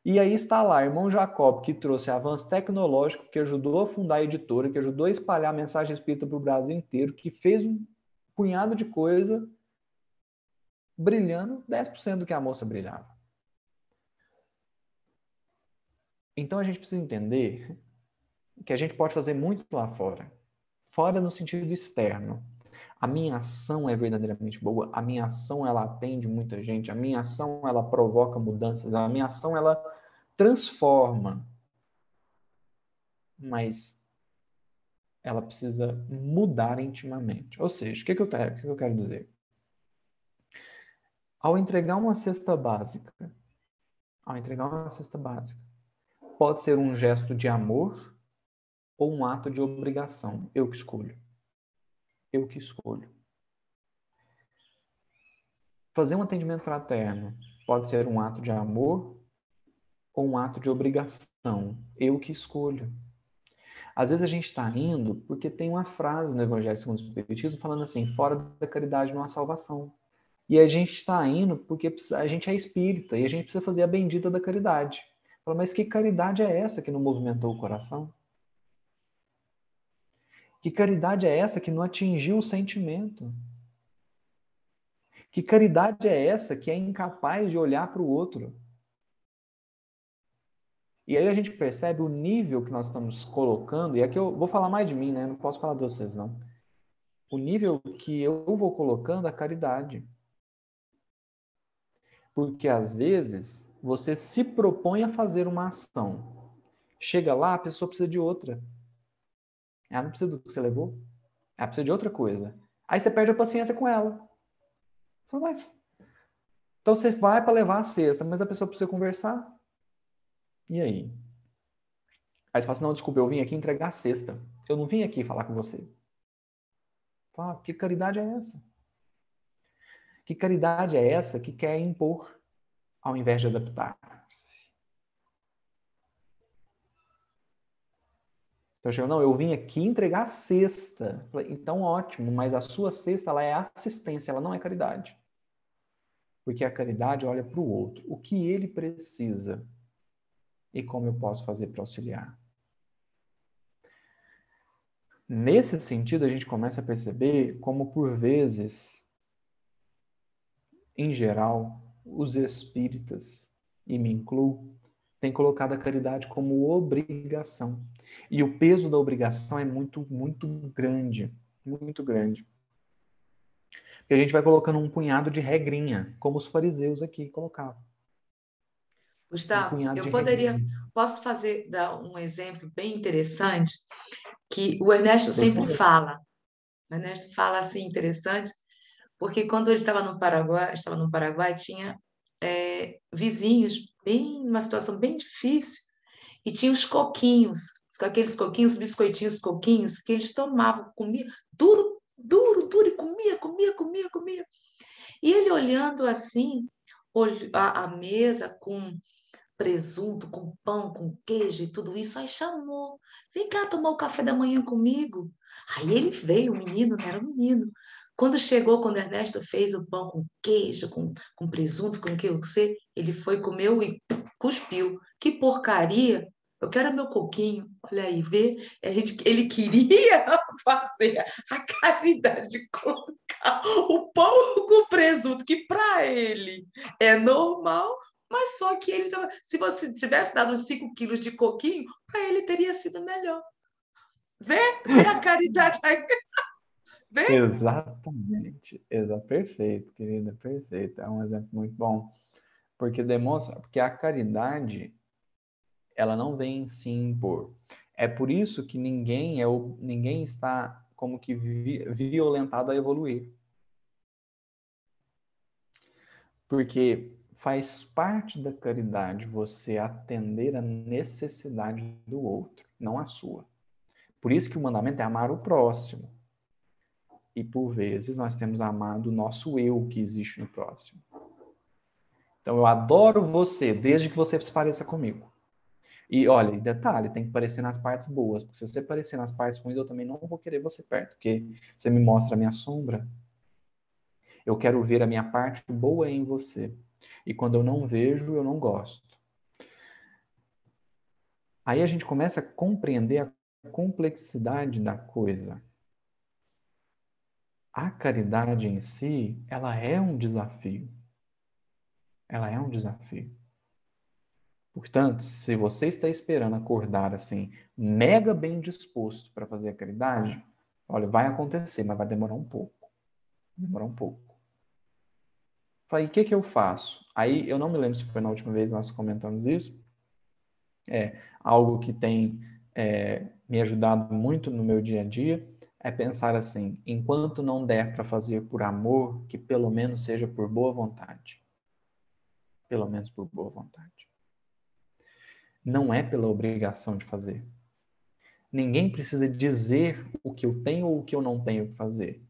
E aí está lá, irmão Jacob, que trouxe avanço tecnológico, que ajudou a fundar a editora, que ajudou a espalhar a mensagem espírita para o Brasil inteiro, que fez um punhado de coisa brilhando 10% do que a moça brilhava. Então a gente precisa entender que a gente pode fazer muito lá fora. Fora no sentido externo. A minha ação é verdadeiramente boa, a minha ação ela atende muita gente, a minha ação ela provoca mudanças, a minha ação ela transforma. Mas ela precisa mudar intimamente. Ou seja, o que eu quero dizer? Ao entregar uma cesta básica, pode ser um gesto de amor ou um ato de obrigação. Eu que escolho. Eu que escolho. Fazer um atendimento fraterno pode ser um ato de amor ou um ato de obrigação. Eu que escolho. Às vezes a gente está indo porque tem uma frase no Evangelho segundo o Espiritismo falando assim, fora da caridade não há salvação. E a gente está indo porque a gente é espírita e a gente precisa fazer a bendita da caridade. Fala, mas que caridade é essa que não movimentou o coração? Que caridade é essa que não atingiu o sentimento? Que caridade é essa que é incapaz de olhar para o outro? E aí a gente percebe o nível que nós estamos colocando, e aqui eu vou falar mais de mim, né? Não posso falar de vocês, não. O nível que eu vou colocando a caridade. Porque às vezes você se propõe a fazer uma ação. Chega lá, a pessoa precisa de outra. Ela não precisa do que você levou. Ela precisa de outra coisa. Aí você perde a paciência com ela. Mas... Então você vai para levar a cesta, mas a pessoa precisa conversar. E aí? Aí você fala assim, não, desculpa, eu vim aqui entregar a cesta. Eu não vim aqui falar com você. Fala, que caridade é essa? Que caridade é essa que quer impor ao invés de adaptar-se? Então, eu chego, não, eu vim aqui entregar a cesta. Então, ótimo, mas a sua cesta ela é assistência, ela não é caridade. Porque a caridade olha para o outro. O que ele precisa e como eu posso fazer para auxiliar. Nesse sentido, a gente começa a perceber como, por vezes, em geral, os espíritas, e me incluo, têm colocado a caridade como obrigação. E o peso da obrigação é muito, muito grande. Muito grande. Porque a gente vai colocando um punhado de regrinha, como os fariseus aqui colocavam. um Gustavo, punhado de regrinha. posso dar um exemplo bem interessante que o Ernesto Por sempre favor. fala. O Ernesto fala assim interessante, porque quando ele estava no Paraguai, tinha vizinhos bem numa situação bem difícil e tinha os coquinhos, com aqueles coquinhos, biscoitinhos, coquinhos que eles tomavam, comiam duro, duro, duro e comia, comia, comia, comia. E ele olhando assim, a mesa com presunto, com pão, com queijo e tudo isso, aí chamou, vem cá tomar o café da manhã comigo. Aí ele veio, o menino, não era um menino. Quando Ernesto fez o pão com queijo, com presunto, com o que eu sei, ele foi, comeu e cuspiu. Que porcaria! Eu quero meu coquinho. Olha aí, vê? Ele queria fazer a caridade de colocar o pão com presunto, que para ele é normal, mas só que ele tava, se você tivesse dado uns 5 quilos de coquinho, para ele teria sido melhor. Vê a caridade aí. Vê? Exatamente. Perfeito, querida, perfeito. É um exemplo muito bom. Porque demonstra, porque a caridade, ela não vem se impor. É por isso que ninguém está como que violentado a evoluir. Porque faz parte da caridade você atender a necessidade do outro, não a sua. Por isso que o mandamento é amar o próximo. E por vezes nós temos amado o nosso eu que existe no próximo. Então eu adoro você desde que você se pareça comigo. E olha, detalhe, tem que parecer nas partes boas, porque se você parecer nas partes ruins, eu também não vou querer você perto, porque você me mostra a minha sombra. Eu quero ver a minha parte boa em você. E quando eu não vejo, eu não gosto. Aí a gente começa a compreender a complexidade da coisa. A caridade em si, ela é um desafio. Ela é um desafio. Portanto, se você está esperando acordar assim, mega bem disposto para fazer a caridade, olha, vai acontecer, mas vai demorar um pouco. Demorar um pouco. Falei, o que eu faço? Aí, eu não me lembro se foi na última vez que nós comentamos isso. É algo que tem me ajudado muito no meu dia a dia, é pensar assim, enquanto não der para fazer por amor, que pelo menos seja por boa vontade. Pelo menos por boa vontade. Não é pela obrigação de fazer. Ninguém precisa dizer o que eu tenho ou o que eu não tenho que fazer.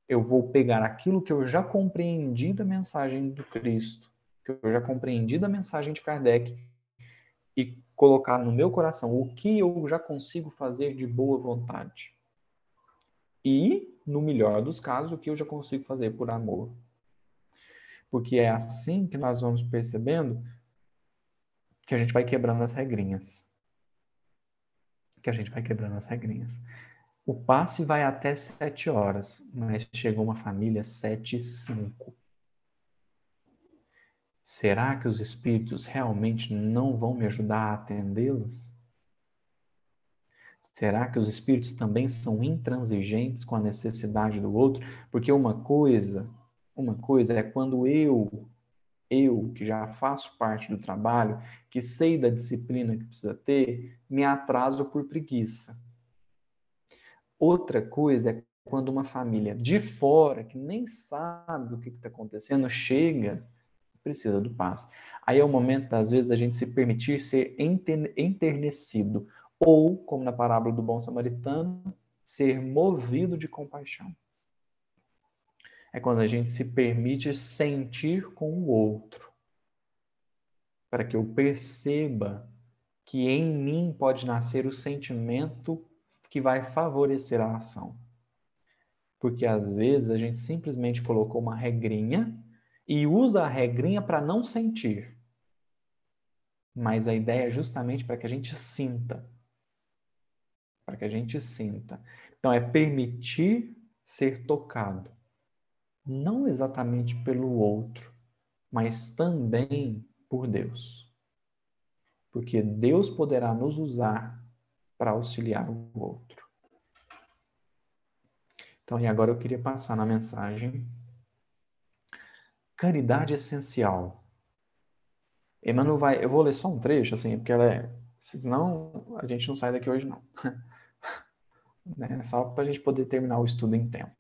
Eu vou pegar aquilo que eu já compreendi da mensagem do Cristo, que eu já compreendi da mensagem de Kardec, e colocar no meu coração o que eu já consigo fazer de boa vontade. E, no melhor dos casos, o que eu já consigo fazer por amor. Porque é assim que nós vamos percebendo que a gente vai quebrando as regrinhas. Que a gente vai quebrando as regrinhas. O passe vai até 7 horas, mas chegou uma família 7h05. Será que os espíritos realmente não vão me ajudar a atendê-los? Será que os espíritos também são intransigentes com a necessidade do outro? Porque uma coisa é quando eu que já faço parte do trabalho, que sei da disciplina que precisa ter, me atraso por preguiça. Outra coisa é quando uma família de fora, que nem sabe o que está acontecendo, chega e precisa do passe. Aí é o momento, às vezes, da gente se permitir ser enternecido. Ou, como na parábola do bom samaritano, ser movido de compaixão. É quando a gente se permite sentir com o outro. Para que eu perceba que em mim pode nascer o sentimento que vai favorecer a ação. Porque às vezes a gente simplesmente colocou uma regrinha e usa a regrinha para não sentir. Mas a ideia é justamente para que a gente sinta. Para que a gente sinta. Então é permitir ser tocado. Não exatamente pelo outro, mas também por Deus. Porque Deus poderá nos usar para auxiliar o outro. Então, e agora eu queria passar na mensagem caridade essencial. Emmanuel vai... Eu vou ler só um trecho, assim, porque senão a gente não sai daqui hoje, não. Né? Só para a gente poder terminar o estudo em tempo.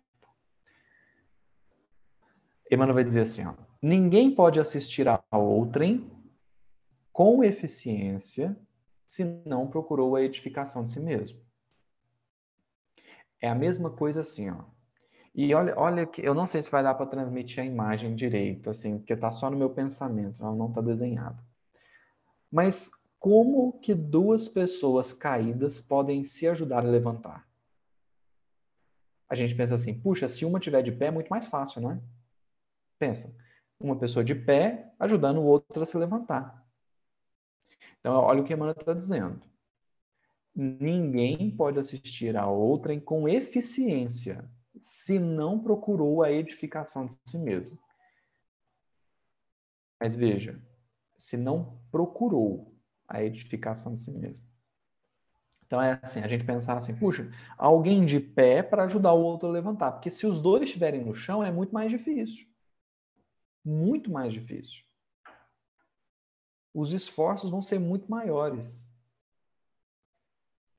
Emmanuel vai dizer assim, ó, ninguém pode assistir a outrem com eficiência se não procurou a edificação de si mesmo. É a mesma coisa assim, ó. E olha que eu não sei se vai dar para transmitir a imagem direito, assim, porque está só no meu pensamento, ela não está desenhada. Mas como que duas pessoas caídas podem se ajudar a levantar? A gente pensa assim, puxa, se uma tiver de pé é muito mais fácil, não é? Pensa, uma pessoa de pé ajudando o outro a se levantar. Então, olha o que a Emmanuel está dizendo. Ninguém pode assistir a outrem com eficiência se não procurou a edificação de si mesmo. Mas veja, se não procurou a edificação de si mesmo. Então é assim, a gente pensar assim, puxa, alguém de pé para ajudar o outro a levantar. Porque se os dois estiverem no chão, é muito mais difícil. Muito mais difícil. Os esforços vão ser muito maiores.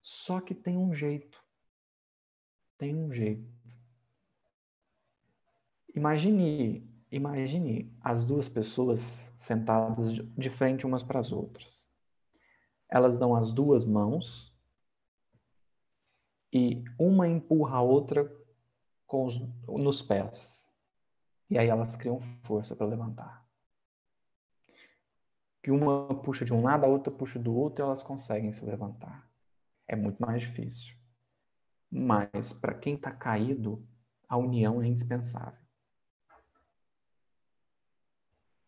Só que tem um jeito. Tem um jeito. Imagine as duas pessoas sentadas de frente umas para as outras. Elas dão as duas mãos e uma empurra a outra nos pés. E aí elas criam força para levantar. Que uma puxa de um lado, a outra puxa do outro e elas conseguem se levantar. É muito mais difícil. Mas para quem está caído, a união é indispensável.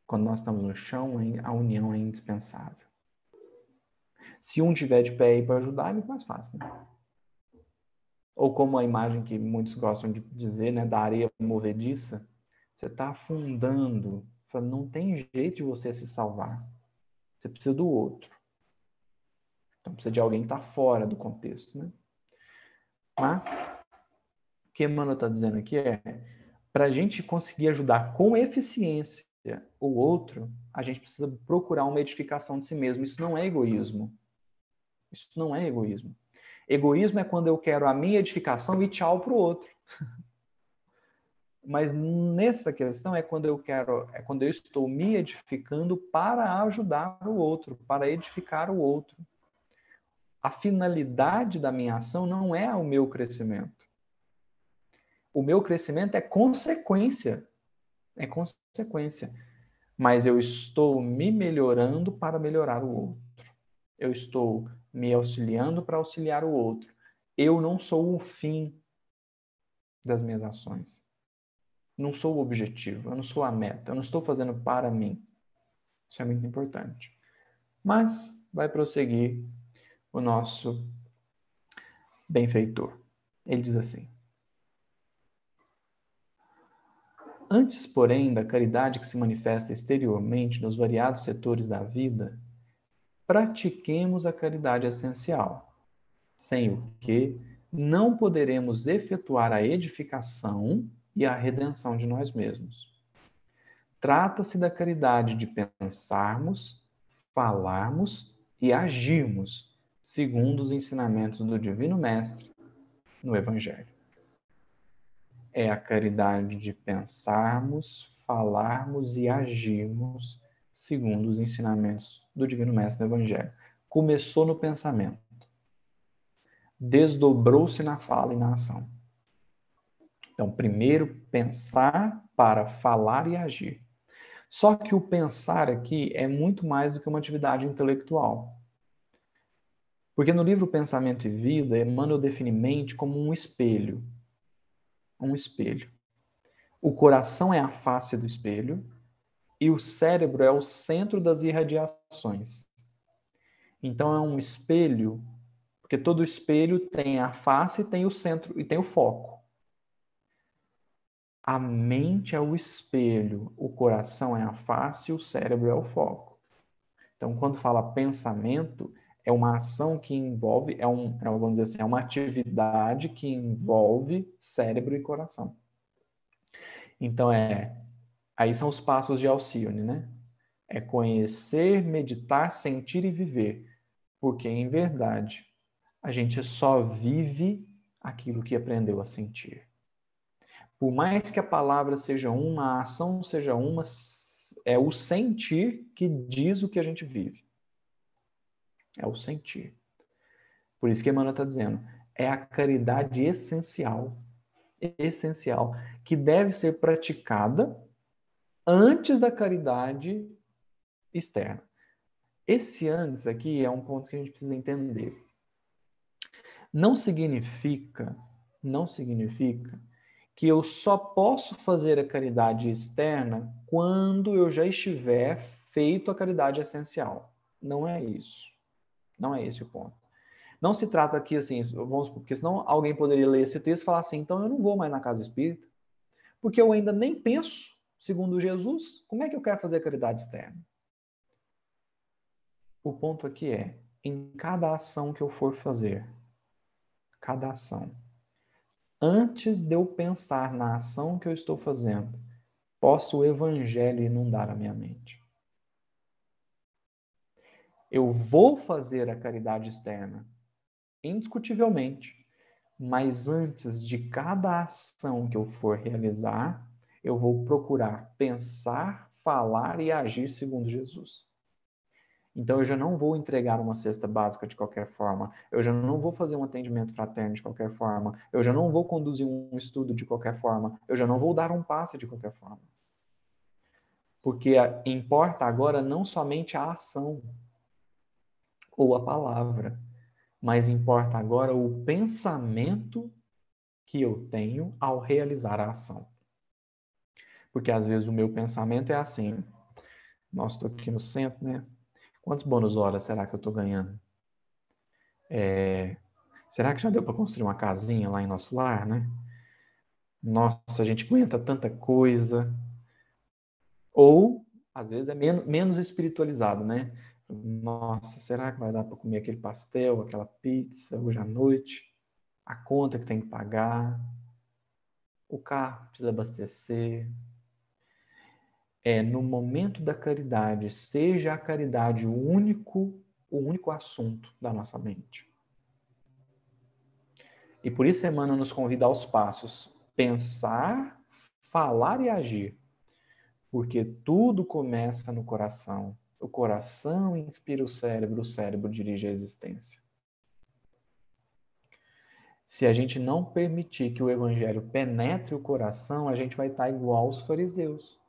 Quando nós estamos no chão, a união é indispensável. Se um tiver de pé aí para ajudar, é muito mais fácil, né? Ou como a imagem que muitos gostam de dizer, né, da areia movediça, você está afundando. Não tem jeito de você se salvar. Você precisa do outro. Então precisa de alguém que está fora do contexto, né? Mas o que Emmanuel está dizendo aqui é, para a gente conseguir ajudar com eficiência o outro, a gente precisa procurar uma edificação de si mesmo. Isso não é egoísmo. Isso não é egoísmo. Egoísmo é quando eu quero a minha edificação e tchau para o outro. Mas nessa questão é quando eu estou me edificando para ajudar o outro, para edificar o outro. A finalidade da minha ação não é o meu crescimento. O meu crescimento é consequência. É consequência. Mas eu estou me melhorando para melhorar o outro. Eu estou me auxiliando para auxiliar o outro. Eu não sou o fim das minhas ações. Não sou o objetivo, eu não sou a meta, eu não estou fazendo para mim. Isso é muito importante. Mas vai prosseguir o nosso benfeitor. Ele diz assim: antes, porém, da caridade que se manifesta exteriormente nos variados setores da vida, pratiquemos a caridade essencial, sem o que não poderemos efetuar a edificação e a redenção de nós mesmos. Trata-se da caridade de pensarmos, falarmos e agirmos segundo os ensinamentos do Divino Mestre no Evangelho. É a caridade de pensarmos, falarmos e agirmos segundo os ensinamentos do Divino Mestre no Evangelho. Começou no pensamento, desdobrou-se na fala e na ação. Então, primeiro pensar para falar e agir. Só que o pensar aqui é muito mais do que uma atividade intelectual. Porque no livro Pensamento e Vida, Emmanuel define mente como um espelho. Um espelho. O coração é a face do espelho e o cérebro é o centro das irradiações. Então é um espelho, porque todo espelho tem a face, tem o centro e tem o foco. A mente é o espelho, o coração é a face e o cérebro é o foco. Então, quando fala pensamento, é uma ação que envolve, vamos dizer assim, é uma atividade que envolve cérebro e coração. Então, aí são os passos de Alcione, né? É conhecer, meditar, sentir e viver. Porque, em verdade, a gente só vive aquilo que aprendeu a sentir. Por mais que a palavra seja uma, a ação seja uma, é o sentir que diz o que a gente vive. É o sentir. Por isso que Emmanuel está dizendo, é a caridade essencial, que deve ser praticada antes da caridade externa. Esse antes aqui é um ponto que a gente precisa entender. Não significa que eu só posso fazer a caridade externa quando eu já estiver feito a caridade essencial. Não é isso. Não é esse o ponto. Não se trata aqui assim, vamos, porque senão alguém poderia ler esse texto e falar assim, então eu não vou mais na casa espírita, porque eu ainda nem penso, segundo Jesus, como é que eu quero fazer a caridade externa? O ponto aqui é, em cada ação que eu for fazer, cada ação, antes de eu pensar na ação que eu estou fazendo, possa o evangelho inundar a minha mente. Eu vou fazer a caridade externa, indiscutivelmente, mas antes de cada ação que eu for realizar, eu vou procurar pensar, falar e agir segundo Jesus. Então, eu já não vou entregar uma cesta básica de qualquer forma, eu já não vou fazer um atendimento fraterno de qualquer forma, eu já não vou conduzir um estudo de qualquer forma, eu já não vou dar um passe de qualquer forma. Porque importa agora não somente a ação ou a palavra, mas importa agora o pensamento que eu tenho ao realizar a ação. Porque às vezes o meu pensamento é assim, nossa, estou aqui no centro, né? Quantos bônus horas será que eu estou ganhando? Será que já deu para construir uma casinha lá em nosso lar, né? Nossa, a gente aguenta tanta coisa. Ou, às vezes, é menos espiritualizado, né? Nossa, será que vai dar para comer aquele pastel, aquela pizza hoje à noite? A conta que tem que pagar, o carro precisa abastecer. É no momento da caridade, seja a caridade o único assunto da nossa mente. E por isso Emmanuel nos convida aos passos: pensar, falar e agir. Porque tudo começa no coração. O coração inspira o cérebro dirige a existência. Se a gente não permitir que o evangelho penetre o coração, a gente vai estar igual aos fariseus.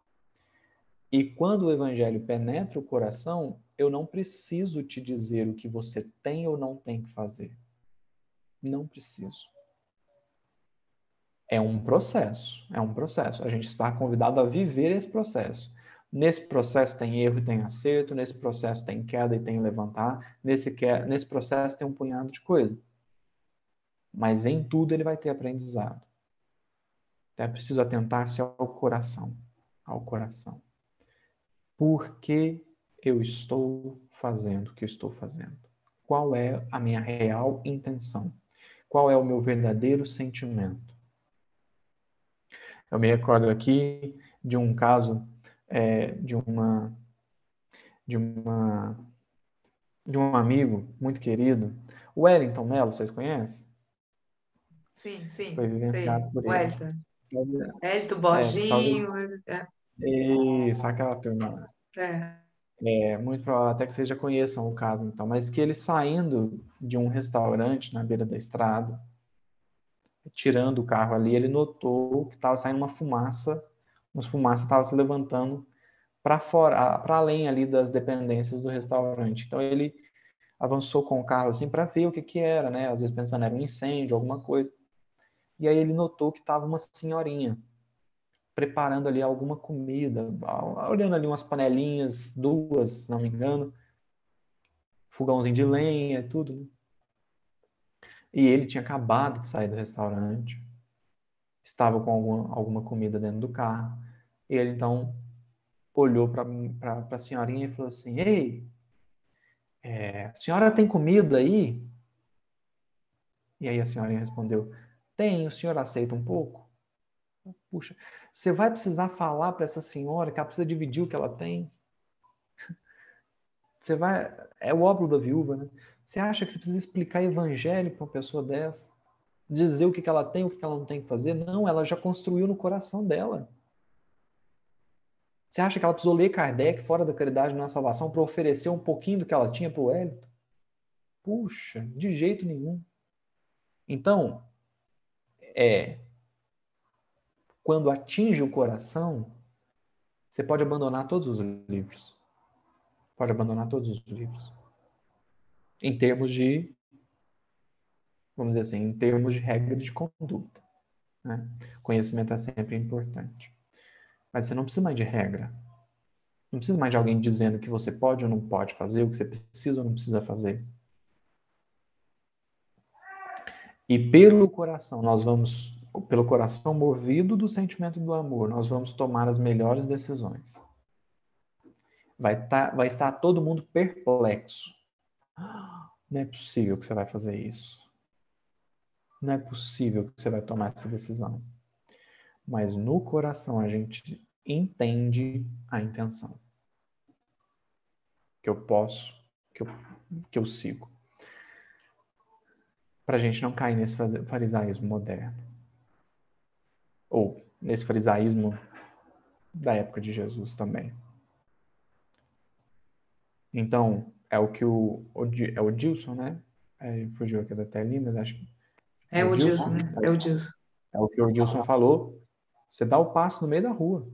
E quando o evangelho penetra o coração, eu não preciso te dizer o que você tem ou não tem que fazer. Não preciso. É um processo. A gente está convidado a viver esse processo. Nesse processo tem erro e tem acerto, nesse processo tem queda e tem levantar, nesse processo tem um punhado de coisa. Mas em tudo ele vai ter aprendizado. Então é preciso atentar-se ao coração. Ao coração. Por que eu estou fazendo o que eu estou fazendo? Qual é a minha real intenção? Qual é o meu verdadeiro sentimento? Eu me recordo aqui de um caso de um amigo muito querido, o Wellington Mello, vocês conhecem? Sim, Foi sim, sei. vivenciado por ele. Wellington. Wellington, Borginho. Talvez isso, aquela turma. É. É muito provável até que vocês já conheçam o caso, então, mas que ele saindo de um restaurante na beira da estrada, tirando o carro ali, ele notou que estava saindo uma fumaça estavam se levantando para fora, para além ali das dependências do restaurante. Então ele avançou com o carro assim para ver o que que era, né? Às vezes pensando era um incêndio, alguma coisa. E aí ele notou que estava uma senhorinha preparando ali alguma comida, olhando ali umas panelinhas, duas, se não me engano, fogãozinho de lenha, tudo, né? E ele tinha acabado de sair do restaurante, estava com alguma comida dentro do carro. E ele então olhou para a senhorinha e falou assim: Ei, a senhora tem comida aí? E aí a senhorinha respondeu: Tem, o senhor aceita um pouco? Puxa, você vai precisar falar para essa senhora que ela precisa dividir o que ela tem? Você vai... É o óbolo da viúva, né? Você acha que você precisa explicar evangelho para uma pessoa dessa? Dizer o que ela tem, o que ela não tem que fazer? Não, ela já construiu no coração dela. Você acha que ela precisou ler Kardec, Fora da Caridade na Salvação, para oferecer um pouquinho do que ela tinha para o Wellington? Puxa, de jeito nenhum. Então, quando atinge o coração, você pode abandonar todos os livros. Pode abandonar todos os livros. Em termos de, vamos dizer assim, em termos de regra de conduta, né? Conhecimento é sempre importante. Mas você não precisa mais de regra. Não precisa mais de alguém dizendo o que você pode ou não pode fazer, o que você precisa ou não precisa fazer. E pelo coração, pelo coração movido do sentimento do amor, nós vamos tomar as melhores decisões. Vai estar todo mundo perplexo. Não é possível que você vai fazer isso. Não é possível que você vai tomar essa decisão. Mas no coração a gente entende a intenção. Que eu posso, que eu sigo. Para a gente não cair nesse farisaísmo moderno. Ou nesse farisaísmo da época de Jesus também. Então, é o que é o Dilson, né? Fugiu aqui da telinha, mas acho que É o Dilson, né? É o Dilson. É o que o Dilson falou. Você dá o passo no meio da rua.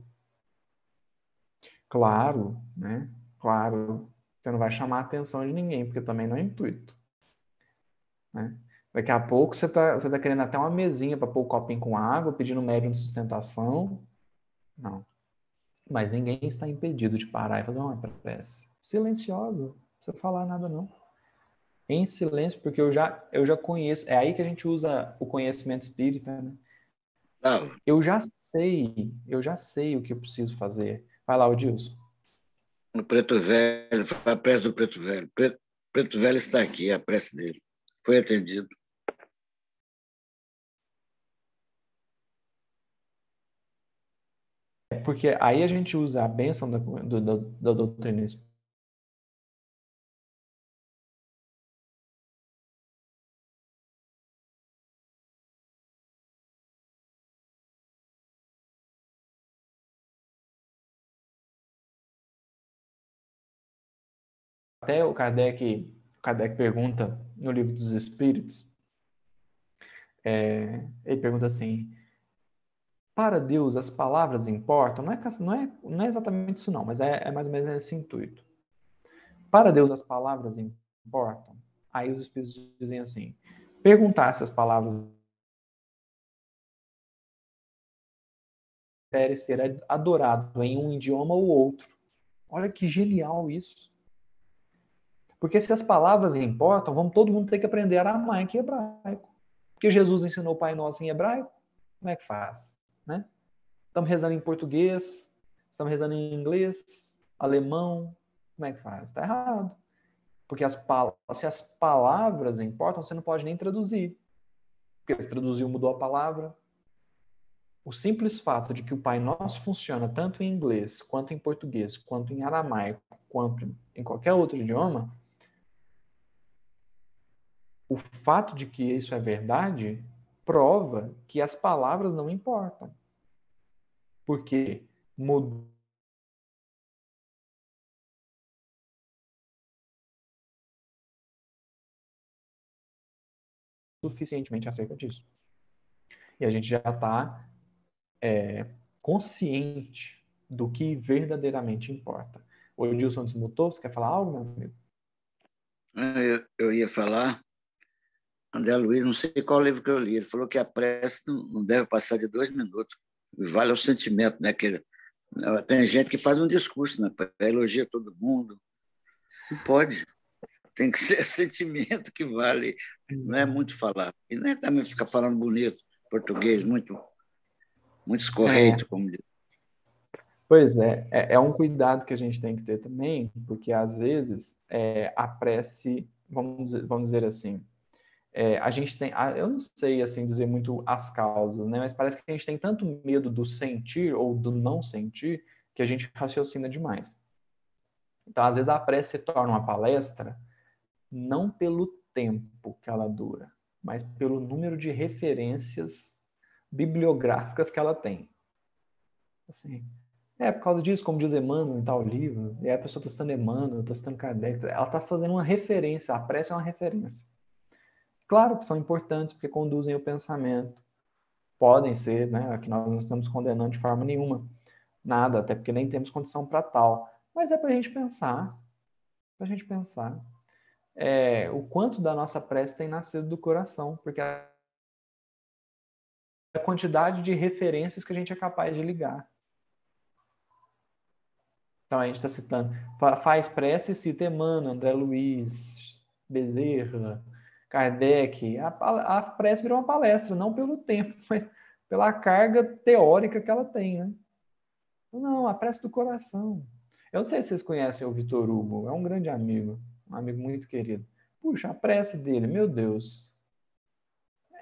Claro, né? Claro. Você não vai chamar a atenção de ninguém, porque também não é intuito. Né? Daqui a pouco você tá querendo até uma mesinha para pôr o copinho com água, pedindo médium de sustentação. Não. Mas ninguém está impedido de parar e fazer uma prece. Silenciosa. Não precisa falar nada, não. Em silêncio, porque eu já conheço. É aí que a gente usa o conhecimento espírita, né? Não. Eu já sei o que eu preciso fazer. Vai lá, Odilson. O Preto Velho, foi a prece do Preto Velho. Preto Velho está aqui, a prece dele. Foi atendido. Porque aí a gente usa a bênção da doutrina espírita. Até o Kardec pergunta no Livro dos Espíritos, ele pergunta assim, para Deus as palavras importam? Não é exatamente isso não, mas é mais ou menos esse intuito. Para Deus as palavras importam? Aí os Espíritos dizem assim, perguntar se as palavras prefere ser adorado em um idioma ou outro. Olha que genial isso. Porque se as palavras importam, vamos todo mundo ter que aprender aramaico e hebraico. Porque Jesus ensinou o Pai Nosso em hebraico, como é que faz? Né? Estamos rezando em português, estamos rezando em inglês, alemão, como é que faz? Está errado. Porque se as palavras importam, você não pode nem traduzir. Porque se traduziu, mudou a palavra. O simples fato de que o Pai Nosso funciona tanto em inglês, quanto em português, quanto em aramaico, quanto em qualquer outro idioma, o fato de que isso é verdade prova que as palavras não importam. Porque mudou suficientemente acerca disso. E a gente já está consciente do que verdadeiramente importa. O Edilson desmutou, você quer falar algo, meu amigo? Eu ia falar, André Luiz, não sei qual livro que eu li, ele falou que a prece não deve passar de 2 minutos. Vale o sentimento, né? Tem gente que faz um discurso, né? Elogia todo mundo. Não pode. Tem que ser sentimento que vale. Não é muito falar. E não é também ficar falando bonito, português, muito escorreito, como diz. Pois é um cuidado que a gente tem que ter também, porque às vezes a prece, vamos dizer assim, a gente tem, eu não sei assim dizer muito as causas, né? Mas parece que a gente tem tanto medo do sentir ou do não sentir que a gente raciocina demais. Então, às vezes, a prece se torna uma palestra não pelo tempo que ela dura, mas pelo número de referências bibliográficas que ela tem. Assim, por causa disso, como diz Emmanuel em tal livro, e aí a pessoa está citando Emmanuel, está citando Kardec, ela está fazendo uma referência, a prece é uma referência. Claro que são importantes porque conduzem o pensamento. Podem ser, né? Aqui nós não estamos condenando de forma nenhuma nada, até porque nem temos condição para tal. Mas é para a gente pensar, o quanto da nossa prece tem nascido do coração, porque a quantidade de referências que a gente é capaz de ligar. Então a gente está citando, faz prece e cita Emmanuel, André Luiz, Bezerra, Kardec. A prece virou uma palestra, não pelo tempo, mas pela carga teórica que ela tem, né? Não, a prece do coração. Eu não sei se vocês conhecem o Vitor Hugo, é um grande amigo, um amigo muito querido. Puxa, a prece dele, meu Deus,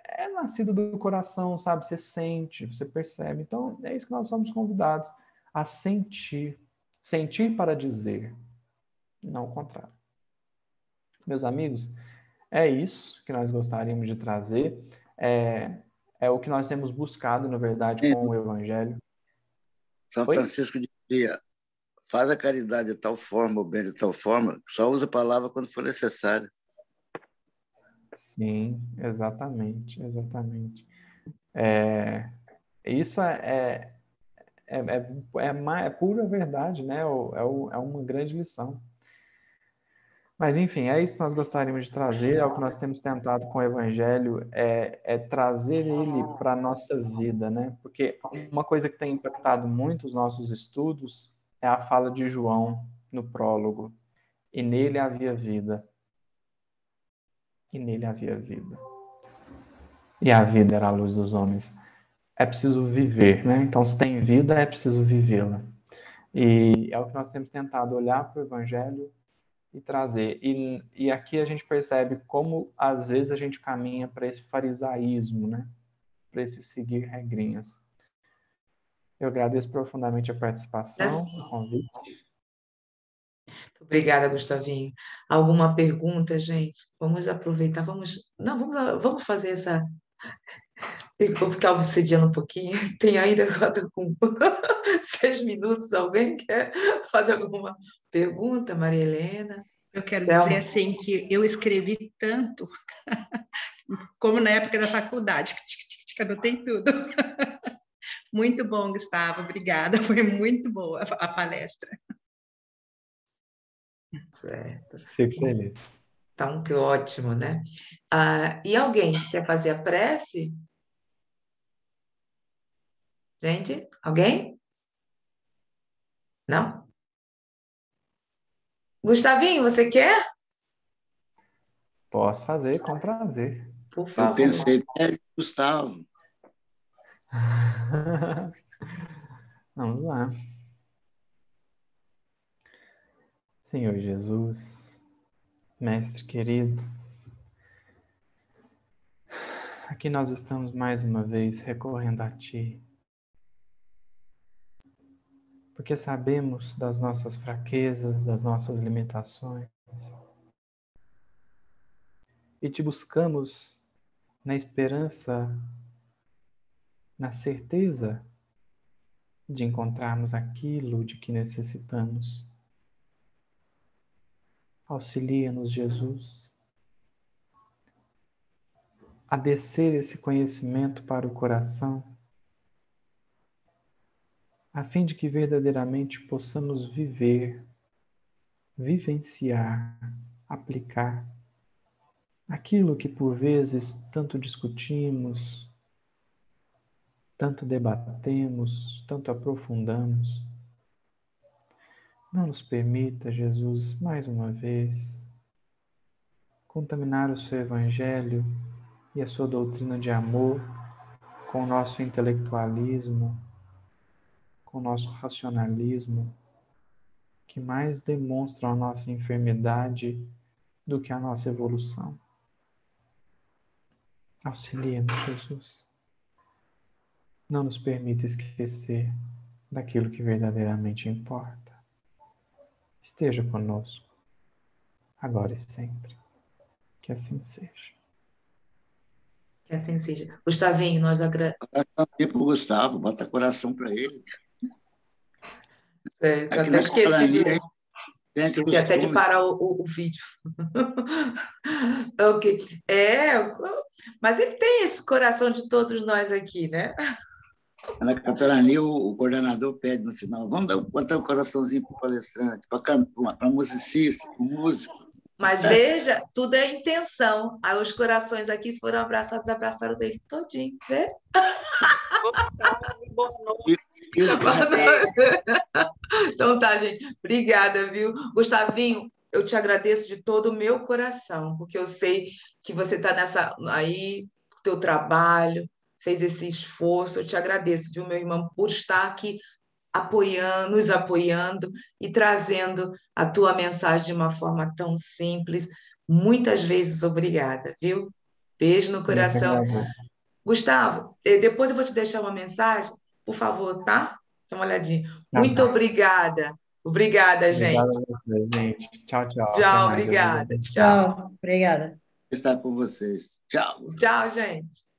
é nascido do coração, sabe? Você sente, você percebe. Então, é isso que nós somos convidados a sentir. Sentir para dizer, não o contrário. Meus amigos, é isso que nós gostaríamos de trazer. É o que nós temos buscado, na verdade, com o Evangelho. São Francisco dizia, faz a caridade de tal forma, o bem de tal forma, só usa a palavra quando for necessário. Sim, exatamente. Isso é pura verdade, né? É uma grande lição. Mas, enfim, é isso que nós gostaríamos de trazer, é o que nós temos tentado com o Evangelho, é trazer ele para a nossa vida, né? Porque uma coisa que tem impactado muito os nossos estudos é a fala de João no prólogo. E nele havia vida. E nele havia vida. E a vida era a luz dos homens. É preciso viver, né? Então, se tem vida, é preciso vivê-la. E é o que nós temos tentado olhar para o Evangelho e trazer. E aqui a gente percebe como, às vezes, a gente caminha para esse farisaísmo, né? Para esse seguir regrinhas. Eu agradeço profundamente a participação, o convite. Obrigada, Gustavinho. Alguma pergunta, gente? Vamos aproveitar, vamos fazer essa. Vou ficar obsediando um pouquinho. Tem ainda agora com 6 minutos. Alguém quer fazer alguma pergunta, Maria Helena? Eu quero Selma? dizer assim que eu escrevi tanto, como na época da faculdade, anotei tudo. Muito bom, Gustavo, obrigada, foi muito boa a palestra. Certo. Fico feliz. Então, que ótimo, né? E alguém quer fazer a prece? Gente, alguém? Não? Gustavinho, você quer? Posso fazer com prazer. Por Eu favor. pensei, Gustavo. Vamos lá. Senhor Jesus, Mestre querido, aqui nós estamos mais uma vez recorrendo a Ti, porque sabemos das nossas fraquezas, das nossas limitações, e Te buscamos na esperança, na certeza de encontrarmos aquilo de que necessitamos. Auxilia-nos, Jesus, a descer esse conhecimento para o coração, a fim de que verdadeiramente possamos vivenciar, aplicar aquilo que por vezes tanto discutimos, tanto debatemos, tanto aprofundamos. Não nos permita, Jesus, mais uma vez, contaminar o seu Evangelho e a sua doutrina de amor com o nosso intelectualismo, com o nosso racionalismo, que mais demonstram a nossa enfermidade do que a nossa evolução. Auxilia-nos, Jesus. Não nos permita esquecer daquilo que verdadeiramente importa. esteja conosco, agora e sempre. Que assim seja. Que assim seja. Gustavinho, nós agradecemos. Coração aqui pro Gustavo, bota coração para ele. Eu Aqui até na esqueci de, Capelania, a gente esqueci até de costuma. parar o vídeo. Ok. Mas ele tem esse coração de todos nós aqui, né? Na capelania, o coordenador pede no final: vamos botar um coraçãozinho para o palestrante, para musicista, para o músico. Mas veja, tudo é intenção. Aí os corações aqui foram abraçados, abraçaram dele todinho, vê? Boa noite. Isso Então tá, gente. Obrigada, viu? Gustavinho, eu te agradeço de todo o meu coração, porque eu sei que você está nessa aí, o teu trabalho, fez esse esforço. Eu te agradeço, viu, meu irmão, por estar aqui apoiando, nos apoiando e trazendo a tua mensagem de uma forma tão simples. Muitas vezes obrigada, viu? Beijo no Eu que coração. agradeço. Gustavo, depois eu vou te deixar uma mensagem, por favor, tá? Dá uma olhadinha. Tá Muito bom. obrigada. Obrigada, Obrigado gente. a vocês, gente. Tchau, tchau. Até Tchau, mais. Deus obrigada. abençoe. Tchau. Tchau. Obrigada. está com vocês. Tchau. Tchau, gente.